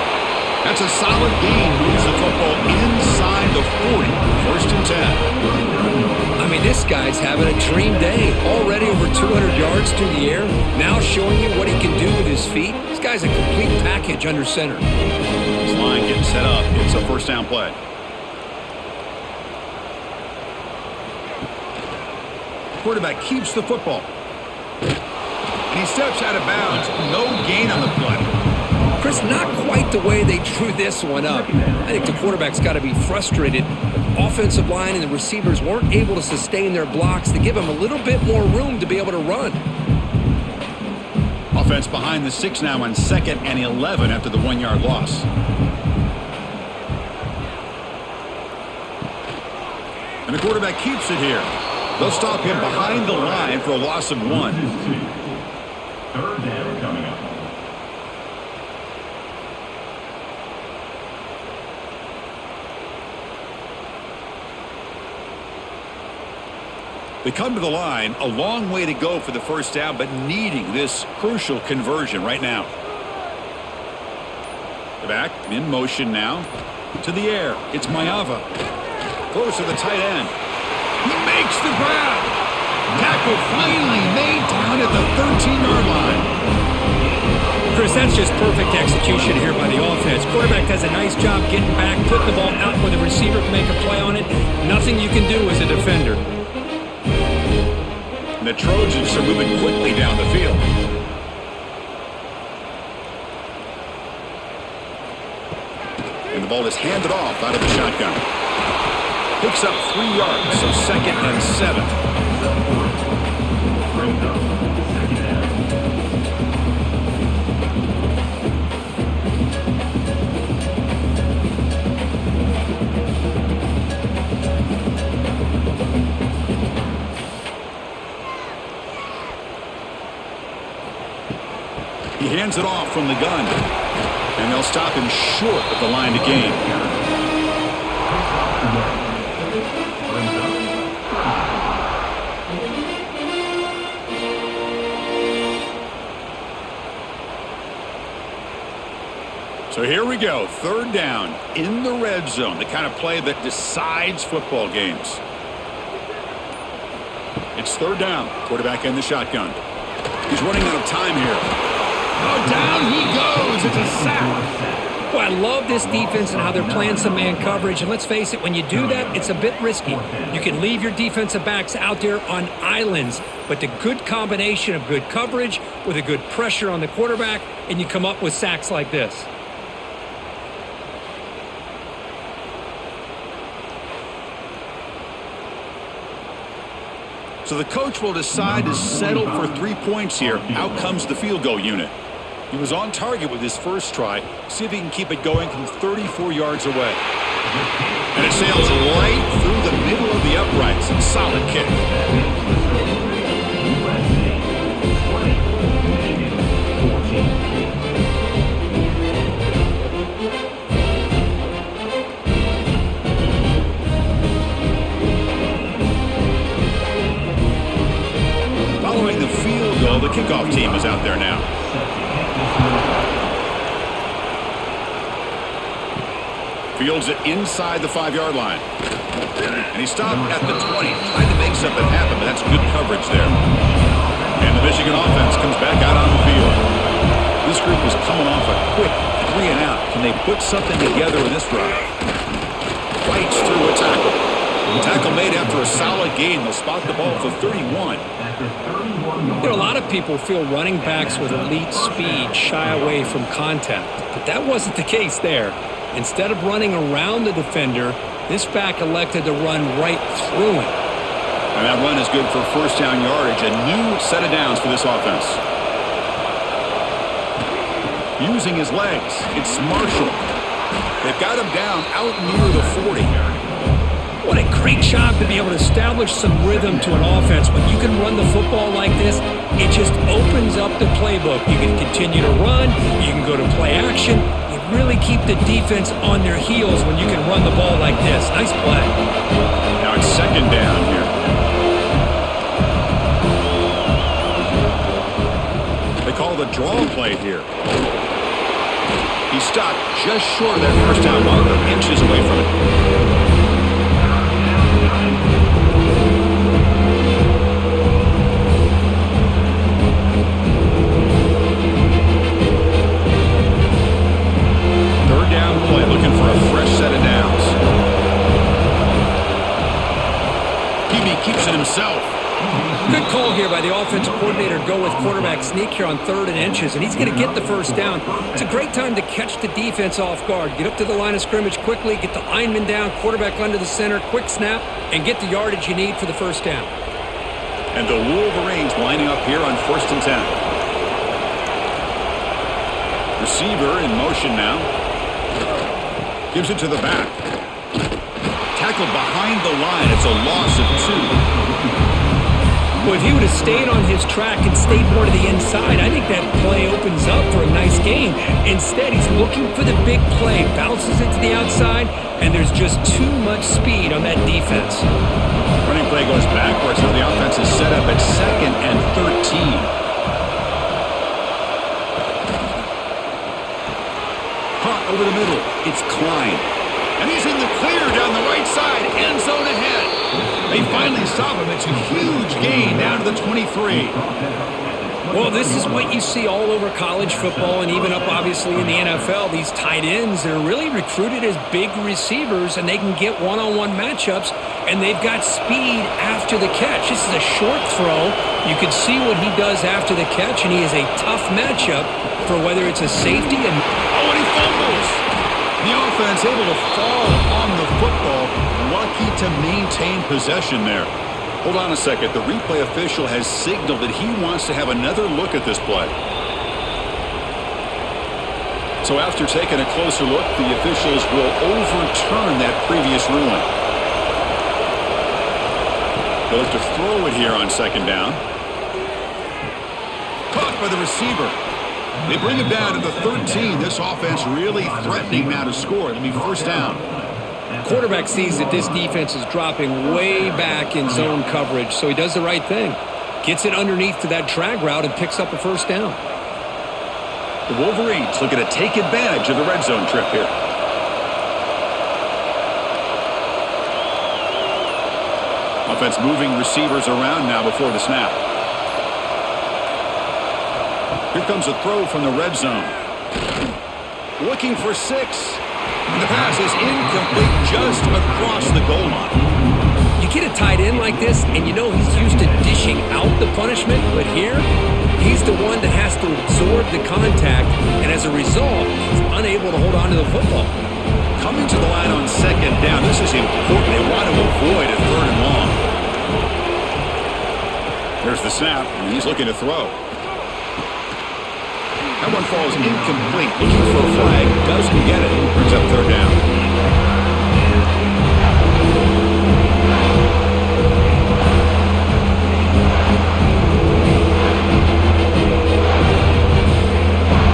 That's a solid gain, moves the football inside the 40, first and 10. I mean, this guy's having a dream day. Already over 200 yards through the air. Now showing you what he can do with his feet. This guy's a complete package under center. This line getting set up. It's a first down play. Quarterback keeps the football. And he steps out of bounds. No gain on the play. Chris, not quite the way they drew this one up. I think the quarterback's got to be frustrated. The offensive line and the receivers weren't able to sustain their blocks to give him a little bit more room to be able to run. Offense behind the 6 now on 2nd and 11 after the 1-yard loss. And the quarterback keeps it here. They'll stop him behind the line for a loss of 1. Third down coming up. They come to the line, a long way to go for the first down, but needing this crucial conversion right now. The back in motion now. To the air. It's Mayava. Close to the tight end. He makes the grab. Tackle finally made down at the 13-yard line. Chris, that's just perfect execution here by the offense. Quarterback does a nice job getting back, putting the ball out where the receiver can make a play on it. Nothing you can do as a defender. And the Trojans are moving quickly down the field. And the ball is handed off out of the shotgun. Picks up 3 yards, so 2nd and 7. Brings up second down. He hands it off from the gun. And they'll stop him short at the line to gain. So here we go, third down in the red zone, the kind of play that decides football games. It's third down, quarterback in the shotgun. He's running out of time here. Oh, down he goes, it's a sack. Boy, I love this defense and how they're playing some man coverage. And let's face it, when you do that, it's a bit risky. You can leave your defensive backs out there on islands, but the good combination of good coverage with a good pressure on the quarterback, and you come up with sacks like this. So the coach will decide to settle for 3 points here. Out comes the field goal unit. He was on target with his first try. See if he can keep it going from 34 yards away. And it sails right through the middle of the uprights. Solid kick. Following the field goal, the kickoff team is out there now. Fields it inside the 5-yard line. And he stopped at the 20, trying to make something happen, but that's good coverage there. And the Michigan offense comes back out on the field. This group is coming off a quick 3 and out. Can they put something together in this drive? Fights through a tackle. Tackle made after a solid gain. They'll spot the ball for 31. You know, a lot of people feel running backs with elite speed shy away from contact, but that wasn't the case there. Instead of running around the defender, this back elected to run right through him. And that run is good for first down yardage. A new set of downs for this offense. Using his legs, it's Marshall. They've got him down out near the 40. What a great job to be able to establish some rhythm to an offense. When you can run the football like this, it just opens up the playbook. You can continue to run. You can go to play action. You really keep the defense on their heels when you can run the ball like this. Nice play. Now it's second down here. They call the draw play here. He stopped just short of that first down marker, inches away from it. Third down play, looking for a fresh set of downs. QB keeps it himself. Good call here by the offensive coordinator. Go with quarterback sneak here on 3rd and inches, and he's going to get the first down. It's a great time to catch the defense off guard. Get up to the line of scrimmage quickly, get the lineman down, quarterback under the center, quick snap, and get the yardage you need for the first down. And the Wolverines lining up here on 1st and 10. Receiver in motion now. Gives it to the back. Tackled behind the line. It's a loss of 2. Well, if he would have stayed on his track and stayed more to the inside, I think that play opens up for a nice gain. Instead, he's looking for the big play, bounces it to the outside, and there's just too much speed on that defense. Running play goes backwards. Now the offense is set up at 2nd and 13. Caught over the middle. It's Klein. And he's in the clear down the right side. End zone ahead. They finally stop him. It's a huge gain down to the 23. Well, this is what you see all over college football and even up, obviously, in the NFL. These tight ends, they're really recruited as big receivers, and they can get one-on-one matchups, and they've got speed after the catch. This is a short throw. You can see what he does after the catch, and he is a tough matchup for whether it's a safety and... Oh, and he fumbles. The offense able to fall on the football, lucky to maintain possession there. Hold on a second. The replay official has signaled that he wants to have another look at this play. So after taking a closer look, the officials will overturn that previous ruling. They'll look to throw it here on 2nd down. Caught by the receiver. They bring him down to the 13. This offense really threatening now to score. It'll be 1st down. Quarterback sees that this defense is dropping way back in zone coverage, so he does the right thing. Gets it underneath to that drag route and picks up a 1st down. The Wolverines looking to take advantage of the red zone trip here. Offense moving receivers around now before the snap. Here comes a throw from the red zone. Looking for 6. And the pass is incomplete just across the goal line. You get a tight end like this, and you know he's used to dishing out the punishment, but here, he's the one that has to absorb the contact, and as a result, he's unable to hold on to the football. Coming to the line on 2nd down, this is important. They want to avoid a 3rd and long. There's the snap, and he's looking to throw. That one falls incomplete. Looking for a flag. Doesn't get it. Brings up 3rd down.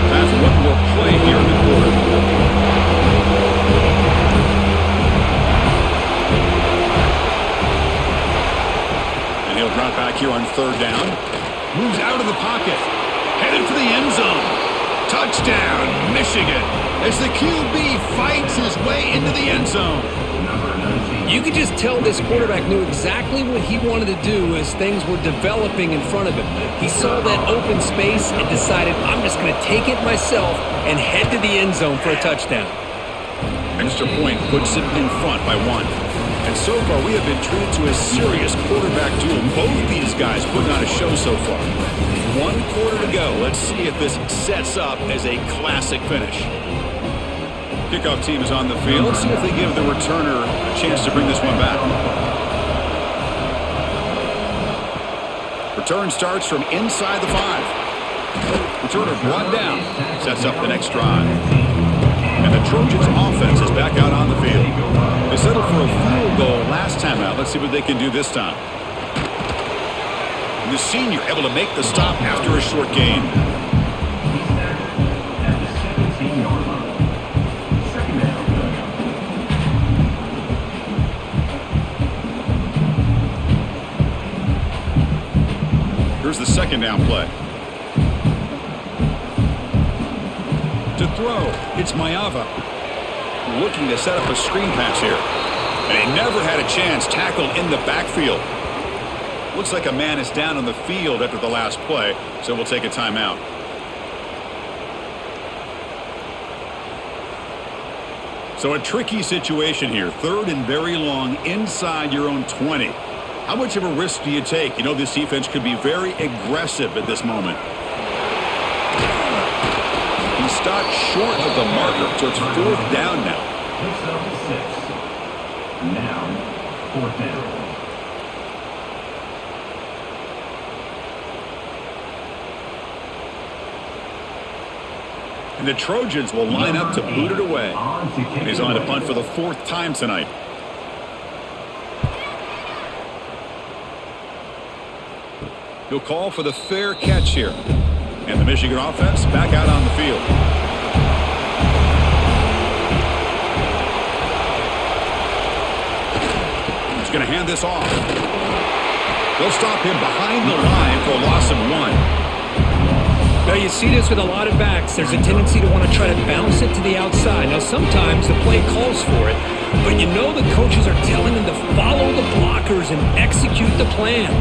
Time for one more play here in the quarter. And he'll drop back here on 3rd down. Moves out of the pocket. Headed for the end zone. Touchdown, Michigan, as the QB fights his way into the end zone. You could just tell this quarterback knew exactly what he wanted to do as things were developing in front of him. He saw that open space and decided, I'm just going to take it myself and head to the end zone for a touchdown. Extra point puts it in front by 1. And so far, we have been treated to a serious quarterback duel. Both these guys putting on a show so far. 1 quarter to go. Let's see if this sets up as a classic finish. Kickoff team is on the field. Let's see if they give the returner a chance to bring this one back. Return starts from inside the 5. Returner brought down. Sets up the next drive. And the Trojans offense is back out on the field. They settled for a field goal last time out. Let's see what they can do this time. And the senior able to make the stop after a short gain. Here's the second down play. To throw, it's Mayava. Looking to set up a screen pass here. And he never had a chance tackled in the backfield. Looks like a man is down on the field after the last play, so we'll take a timeout. So a tricky situation here. 3rd and very long inside your own 20. How much of a risk do you take? You know this defense could be very aggressive at this moment. He stopped short of the marker, so it's 4th down now. Picks up 6. Now, 4th down. And the Trojans will line up to boot it away. And he's on to punt for the 4th time tonight. He'll call for the fair catch here. And the Michigan offense back out on the field. He's going to hand this off. They'll stop him behind the line for a loss of 1. Now, you see this with a lot of backs. There's a tendency to want to try to bounce it to the outside. Now, sometimes the play calls for it, but you know the coaches are telling them to follow the blockers and execute the plan.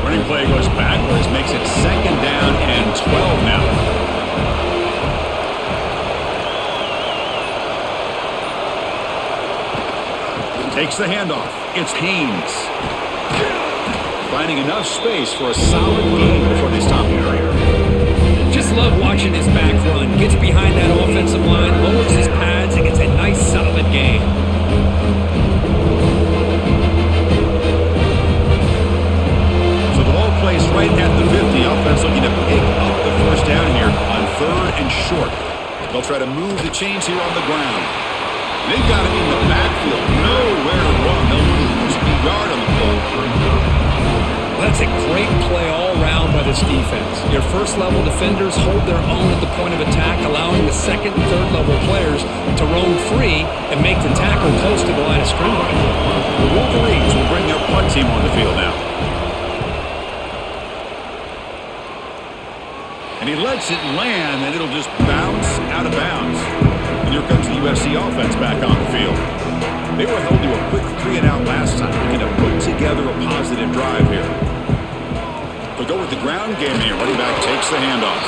Running play goes backwards, makes it 2nd down and 12 now. Takes the handoff. It's Haynes. Finding enough space for a solid gain before they stop him. Just love watching this back run. Gets behind that offensive line, lowers his pads, and gets a nice solid gain. So the ball placed right at the 50. Offense looking to pick up the 1st down here on 3rd and short. They'll try to move the chains here on the ground. They've got him in the backfield. Nowhere to run. They'll lose a yard on the play. That's a great play all around by this defense. Your first-level defenders hold their own at the point of attack, allowing the 2nd and 3rd-level players to roam free and make the tackle close to the line of scrimmage. The Wolverines will bring their punt team on the field now. And he lets it land, and it'll just bounce out of bounds. And here comes the USC offense back on the field. They were held to a quick 3-and-out last time, looking to put together a positive drive here. They'll go with the ground game here. Running back takes the handoff.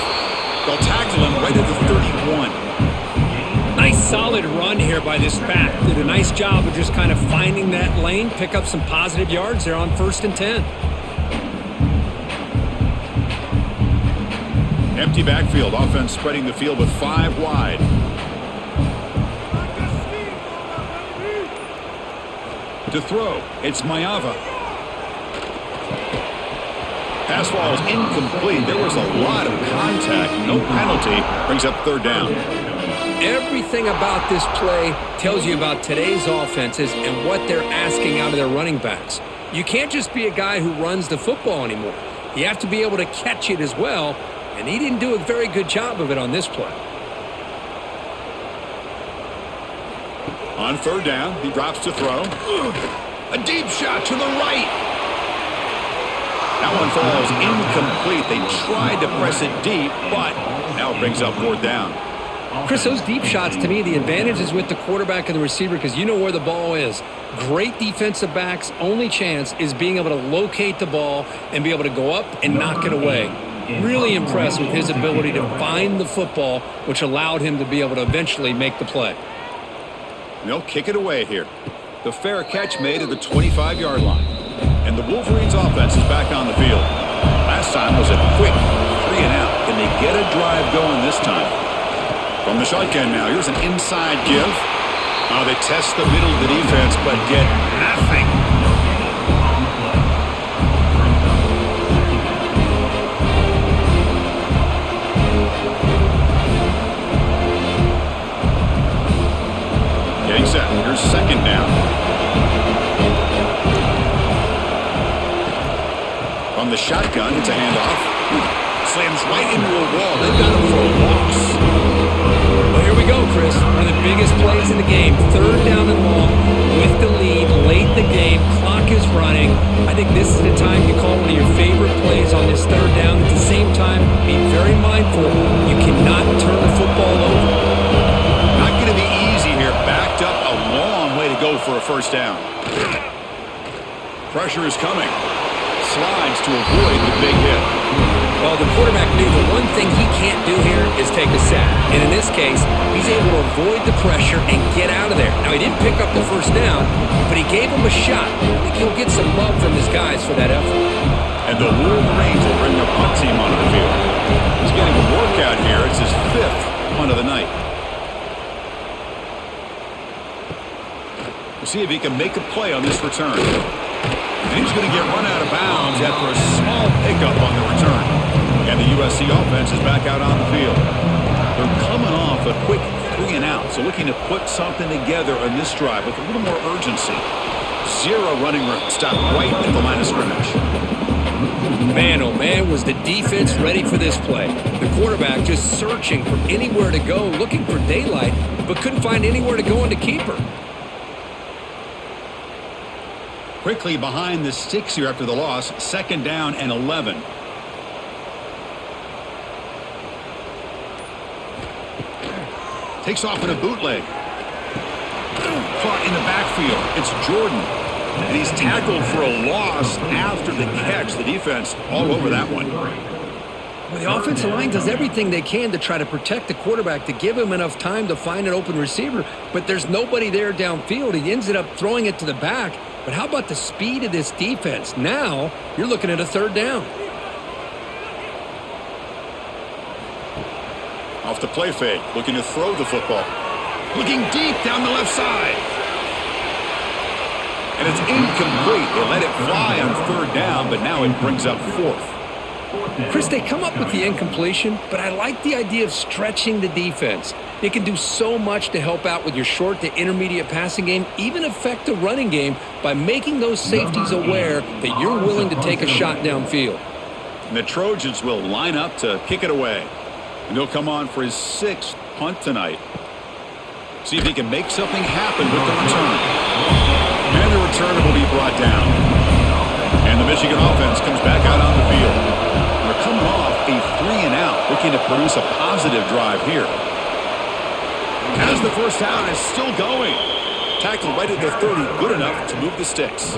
They'll tackle him right at the 31. Nice solid run here by this back. Did a nice job of just kind of finding that lane, pick up some positive yards there on 1st and 10. Empty backfield. Offense spreading the field with 5 wide. To throw, it's Mayava. Pass ball is incomplete. There was a lot of contact. No penalty. Brings up 3rd down. Everything about this play tells you about today's offenses and what they're asking out of their running backs. You can't just be a guy who runs the football anymore. You have to be able to catch it as well, and he didn't do a very good job of it on this play. On 3rd down, he drops to throw. A deep shot to the right. That one falls incomplete. They tried to press it deep, but now it brings up 4th down. Chris, those deep shots, to me, the advantage is with the quarterback and the receiver because you know where the ball is. Great defensive backs' only chance is being able to locate the ball and be able to go up and knock it away. Really impressed with his ability to find the football, which allowed him to be able to eventually make the play. They'll kick it away here. The fair catch made at the 25-yard line. And the Wolverines' offense is back on the field. Last time was a quick 3-and-out. Can they get a drive going this time? From the shotgun now, here's an inside give. They test the middle of the defense, but get nothing. Getting set. Here's second down. From the shotgun, it's a handoff. Slams right into a wall. They've got him for a loss. Well, here we go, Chris. One of the biggest plays in the game. Third down and long with the lead late in the game. Clock is running. I think this is the time you call one of your favorite plays on this third down. At the same time, be very mindful. You cannot turn the football over. Not going to be easy here. Backed up a long way to go for a first down. Pressure is coming. Slides to avoid the big hit. Well, the quarterback knew the one thing he can't do here is take a sack. And in this case, he's able to avoid the pressure and get out of there. Now, he didn't pick up the first down, but he gave him a shot. I think he'll get some love from his guys for that effort. And the Wolverines will bring their punt team onto the field. He's getting a workout here. It's his 5th punt of the night. We'll see if he can make a play on this return. And he's going to get run out of bounds after a small pickup on the return. And the USC offense is back out on the field. They're coming off a quick 3-and-out, so looking to put something together on this drive with a little more urgency. 0 running room. Stopped right at the line of scrimmage. Man, oh man, was the defense ready for this play. The quarterback just searching for anywhere to go, looking for daylight, but couldn't find anywhere to go into keeper. Quickly behind the sticks here after the loss. Second down and 11. Takes off in a bootleg. Caught in the backfield. It's Jordan. And he's tackled for a loss after the catch. The defense all over that one. Well, the offensive line does everything they can to try to protect the quarterback, to give him enough time to find an open receiver, but there's nobody there downfield. He ends up throwing it to the back. But how about the speed of this defense? Now you're looking at a third down. Off the play fake, looking to throw the football. Looking deep down the left side. And it's incomplete. They let it fly on third down, but now it brings up 4th. Chris, they come up with the incompletion, but I like the idea of stretching the defense. It can do so much to help out with your short to intermediate passing game, even affect the running game by making those safeties aware that you're willing to take a shot downfield. And the Trojans will line up to kick it away. And he'll come on for his 6th punt tonight. See if he can make something happen with the return. And the return will be brought down. And the Michigan offense comes back out on the field. They're coming off a 3-and-out, looking to produce a positive drive here. As the first down is still going. Tackled right at the 30, good enough to move the sticks.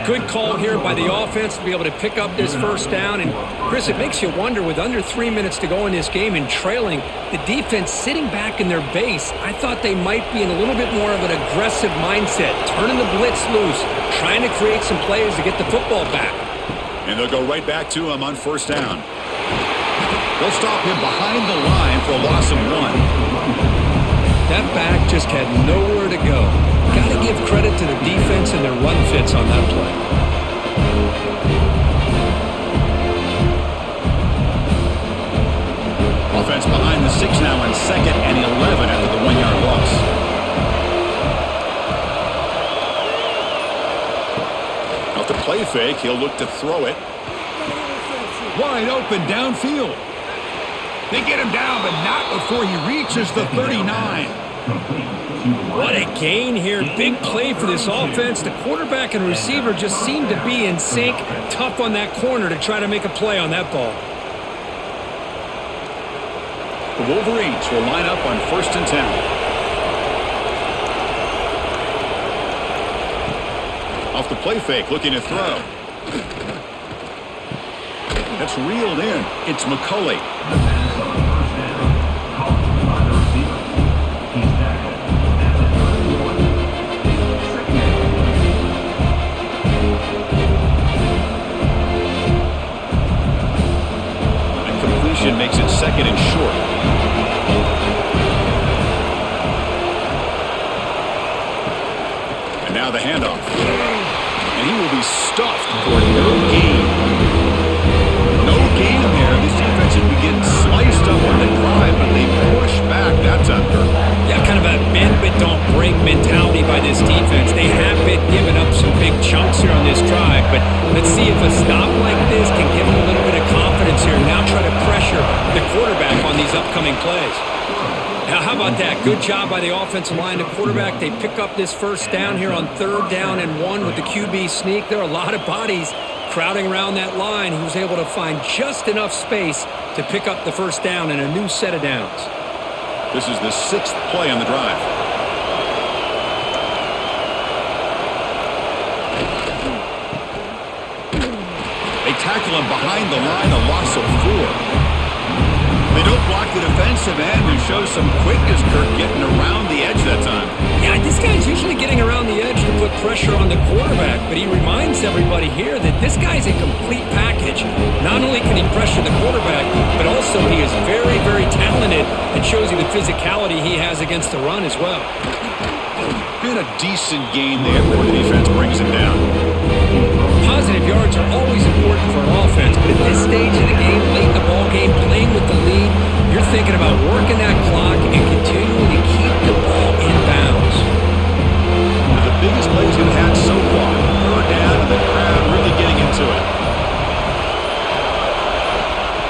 Good call here by the offense to be able to pick up this first down. And, Chris, it makes you wonder, with under 3 minutes to go in this game and trailing, the defense sitting back in their base, I thought they might be in a little bit more of an aggressive mindset, turning the blitz loose, trying to create some plays to get the football back. And they'll go right back to him on first down. They'll stop him behind the line for a loss of 1. That back just had nowhere to go. Got to give credit to the defense and their run fits on that play. Offense behind the 6 now on 2nd and 11 after the 1-yard loss. Off the play fake, he'll look to throw it. Wide open downfield. They get him down, but not before he reaches the 39. What a gain here. Big play for this offense. The quarterback and receiver just seem to be in sync. Tough on that corner to try to make a play on that ball. The Wolverines will line up on 1st and 10. Off the play fake, looking to throw. That's reeled in. It's McCulley. The pass on 1st down. Caught by the receiver. He's tackled at the 31. 2nd down. And completion makes it 2nd and short. And now the handoff. And he will be stuffed for no gain. No gain there. This defense would be getting sliced up on the drive, but they push back that time. Yeah, kind of a bend but don't break mentality by this defense. They have been giving up some big chunks here on this drive, but let's see if a stop like this can give them a little bit of confidence here. Now try to pressure the quarterback on these upcoming plays. Now, how about that? Good job by the offensive line. The quarterback, they pick up this 1st down here on 3rd down and 1 with the QB sneak. There are a lot of bodies crowding around that line. He was able to find just enough space to pick up the 1st down and a new set of downs. This is the 6th play on the drive. They tackle him behind the line, a loss of 4. They don't block the defensive end and show some quickness, Kirk, getting around the edge that time. Yeah, this guy's usually getting around the edge to put pressure on the quarterback, but he reminds everybody here that this guy's a complete package. Not only can he pressure the quarterback, but also he is very, very talented and shows you the physicality he has against the run as well. Been a decent game there before the defense brings him down. Positive yards are always important for an offense, but at this stage of the game, late in the ball game, playing with the lead, you're thinking about working that clock and continuing to keep the ball in bounds. The biggest plays we've had so far. 3rd down and the crowd really getting into it.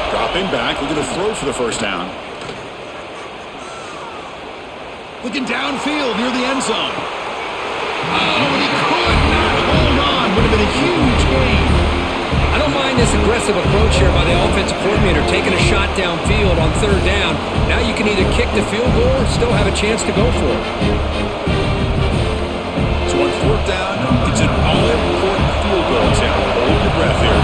Dropping back, looking to throw for the 1st down. Looking downfield near the end zone. Oh, and he could not hold on. Would have been a huge gain. I don't mind this aggressive approach here by the offensive coordinator, taking a shot downfield on 3rd down. Now you can either kick the field goal or still have a chance to go for it. So on 4th down, it's an all-important field goal attempt. Hold your breath here.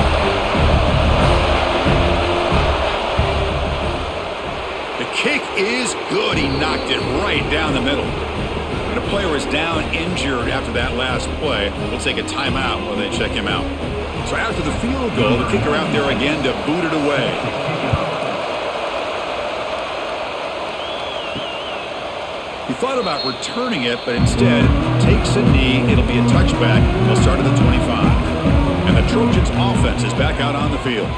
The kick is good. He knocked it right down the middle. And a player is down injured after that last play. We'll take a timeout while they check him out. So after the field goal, the kicker out there again to boot it away. He thought about returning it, but instead takes a knee. It'll be a touchback. They'll start at the 25. And the Trojans' offense is back out on the field.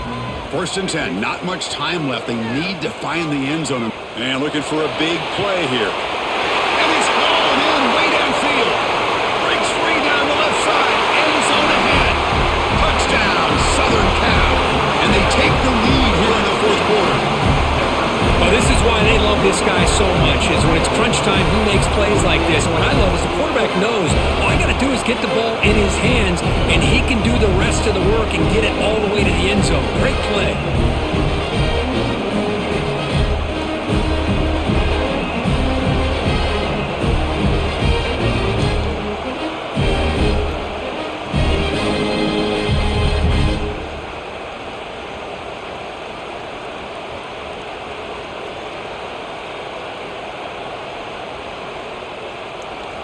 1st and 10. Not much time left. They need to find the end zone. And looking for a big play here. And he's falling in way downfield. Breaks free down the left side. End zone ahead. Touchdown, Southern Cal. And they take the lead here in the 4th quarter. Well, this is why they love this guy so much, is when it's crunch time, he makes plays like this. And what I love is the quarterback knows all I got to do is get the ball in his hands, and he can do the rest of the work and get it all the way to the end zone. Great play.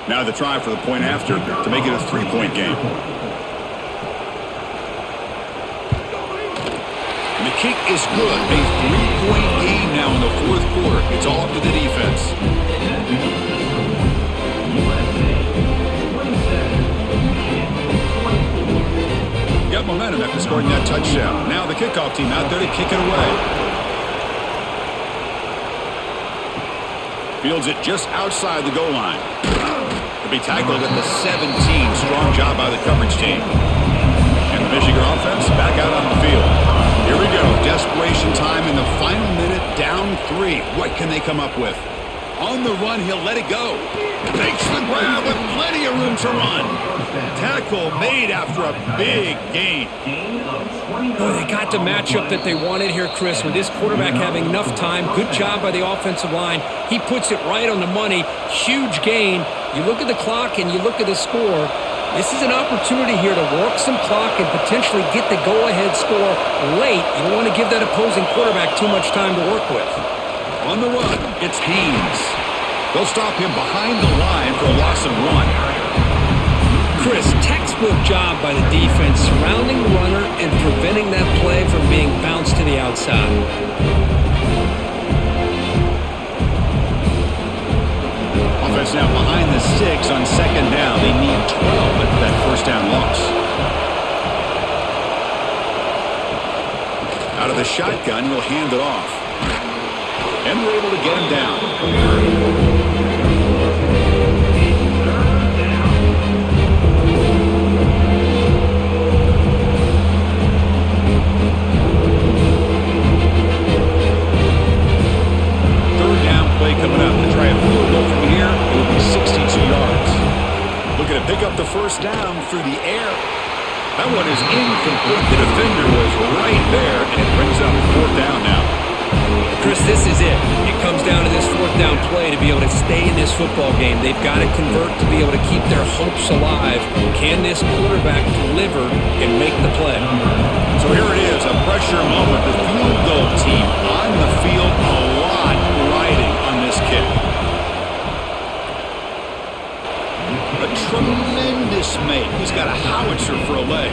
Now the try for the point after to make it a 3-point game. And the kick is good. A 3-point game now in the 4th quarter. It's all up to the defense. Got momentum after scoring that touchdown. Now the kickoff team out there to kick it away. Fields it just outside the goal line. To be tackled at the 17. Strong job by the coverage team. And the Michigan offense back out on the field. Here we go. Desperation time in the final minute. Down 3. What can they come up with? On the run, he'll let it go. Makes the grab with plenty of room to run. Tackle made after a big gain. Gain of 20. Oh, they got the matchup that they wanted here, Chris, with this quarterback having enough time. Good job by the offensive line. He puts it right on the money. Huge gain. You look at the clock and you look at the score. This is an opportunity here to work some clock and potentially get the go-ahead score late. You don't want to give that opposing quarterback too much time to work with. On the run, it's Haynes. They'll stop him behind the line for a loss of 1. Chris, textbook job by the defense surrounding the runner and preventing that play from being bounced to the outside. Offense now behind the 6 on second down. They need 12 after that first down loss. Out of the shotgun, he'll hand it off. And we're able to get him down. Coming up to try a field goal from here, it will be 62 yards. Looking to pick up the first down through the air. That one is incomplete. The defender was right there, and it brings up 4th down now. Chris, this is it. It comes down to this 4th down play to be able to stay in this football game. They've got to convert to be able to keep their hopes alive. Can this quarterback deliver and make the play? So here it is, a pressure moment. The field goal team on the field, a lot riding on this kick. A tremendous make. He's got a howitzer for a leg.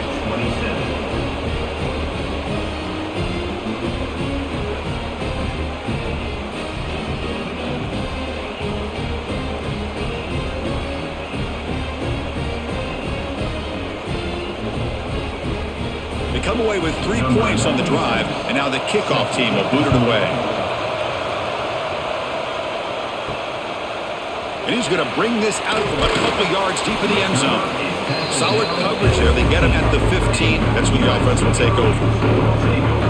They come away with 3 points on the drive, and now the kickoff team will boot it away. And he's going to bring this out from a couple yards deep in the end zone. Solid coverage there. They get him at the 15. That's when the offense will take over.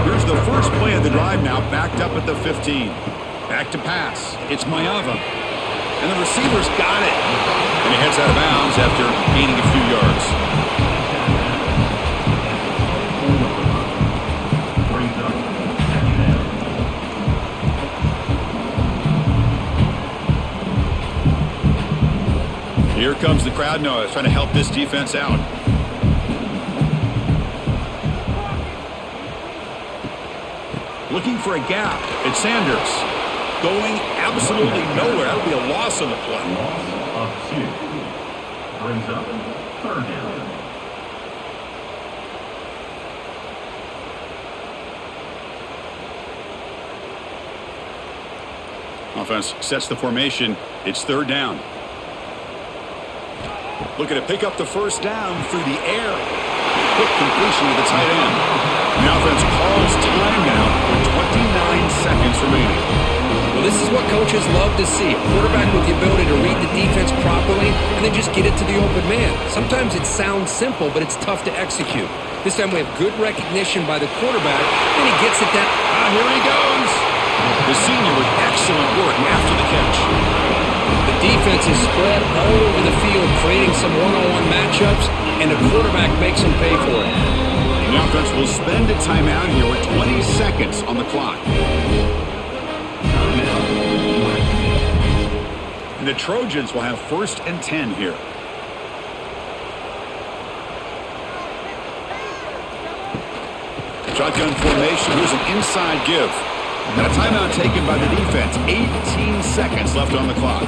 Here's the first play of the drive now, backed up at the 15. Back to pass. It's Mayava. And the receiver's got it. And he heads out of bounds after gaining a few yards. Here comes the crowd noise, trying to help this defense out. Looking for a gap. It's Sanders. Going absolutely nowhere. That would be a loss on the play. Loss of 2. Brings up 3rd down. Offense sets the formation. It's 3rd down. Looking to pick up the first down through the air. Quick completion to the tight end. The offense calls time now with 29 seconds remaining. Well, this is what coaches love to see. A quarterback with the ability to read the defense properly and then just get it to the open man. Sometimes it sounds simple, but it's tough to execute. This time we have good recognition by the quarterback, and he gets it down. Here he goes. The senior with excellent work after the catch. The defense is spread all over the field, creating some one-on-one matchups, and the quarterback makes them pay for it. The offense will spend a timeout here with 20 seconds on the clock. And the Trojans will have 1st and 10 here. Shotgun formation. Here's an inside give. And a timeout taken by the defense. 18 seconds left on the clock.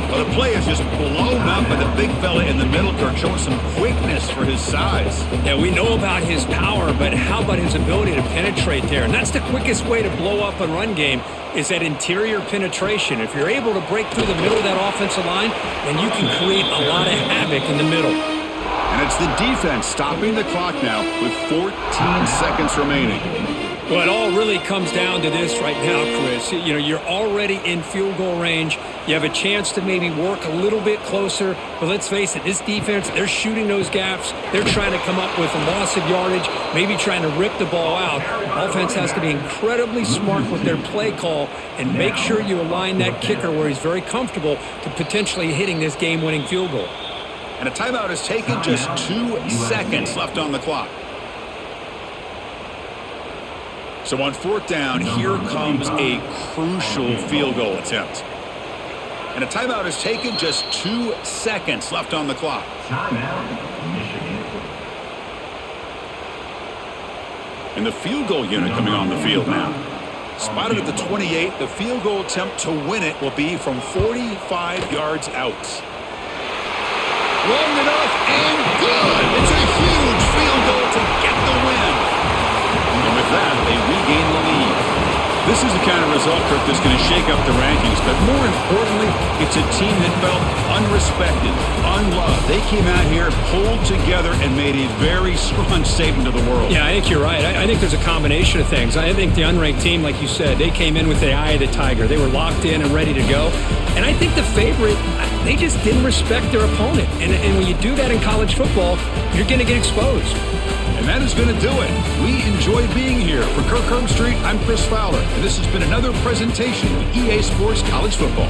Well, the play is just blown up by the big fella in the middle. Kirk showing some quickness for his size. Yeah, we know about his power, but how about his ability to penetrate there? And that's the quickest way to blow up a run game is that interior penetration. If you're able to break through the middle of that offensive line, then you can create a lot of havoc in the middle. And it's the defense stopping the clock now with 14 seconds remaining. Well, it all really comes down to this right now, Chris. You know, you're already in field goal range. You have a chance to maybe work a little bit closer. But let's face it, this defense, they're shooting those gaps. They're trying to come up with a loss of yardage, maybe trying to rip the ball out. Offense has to be incredibly smart with their play call and make sure you align that kicker where he's very comfortable to potentially hitting this game-winning field goal. And a timeout is taken, just 2 seconds left on the clock. So on fourth down, here comes a crucial field goal attempt. And a timeout is taken, just 2 seconds left on the clock. Timeout, Michigan. And the field goal unit coming on the field now. Spotted at the 28, the field goal attempt to win it will be from 45 yards out. Long enough and good. It's a huge field goal to get the win. And with that, they regain the lead. This is the kind of result, Kirk, that's going to shake up the rankings. But more importantly, it's a team that felt unrespected, unloved. They came out here, pulled together, and made a very strong statement to the world. Yeah, I think you're right. I think there's a combination of things. I think the unranked team, like you said, they came in with the eye of the tiger. They were locked in and ready to go. And I think the favorite, they just didn't respect their opponent. And when you do that in college football, you're going to get exposed. And that is going to do it. We enjoyed being here. For Kirk Herbstreit, I'm Chris Fowler, and this has been another presentation of EA Sports College Football.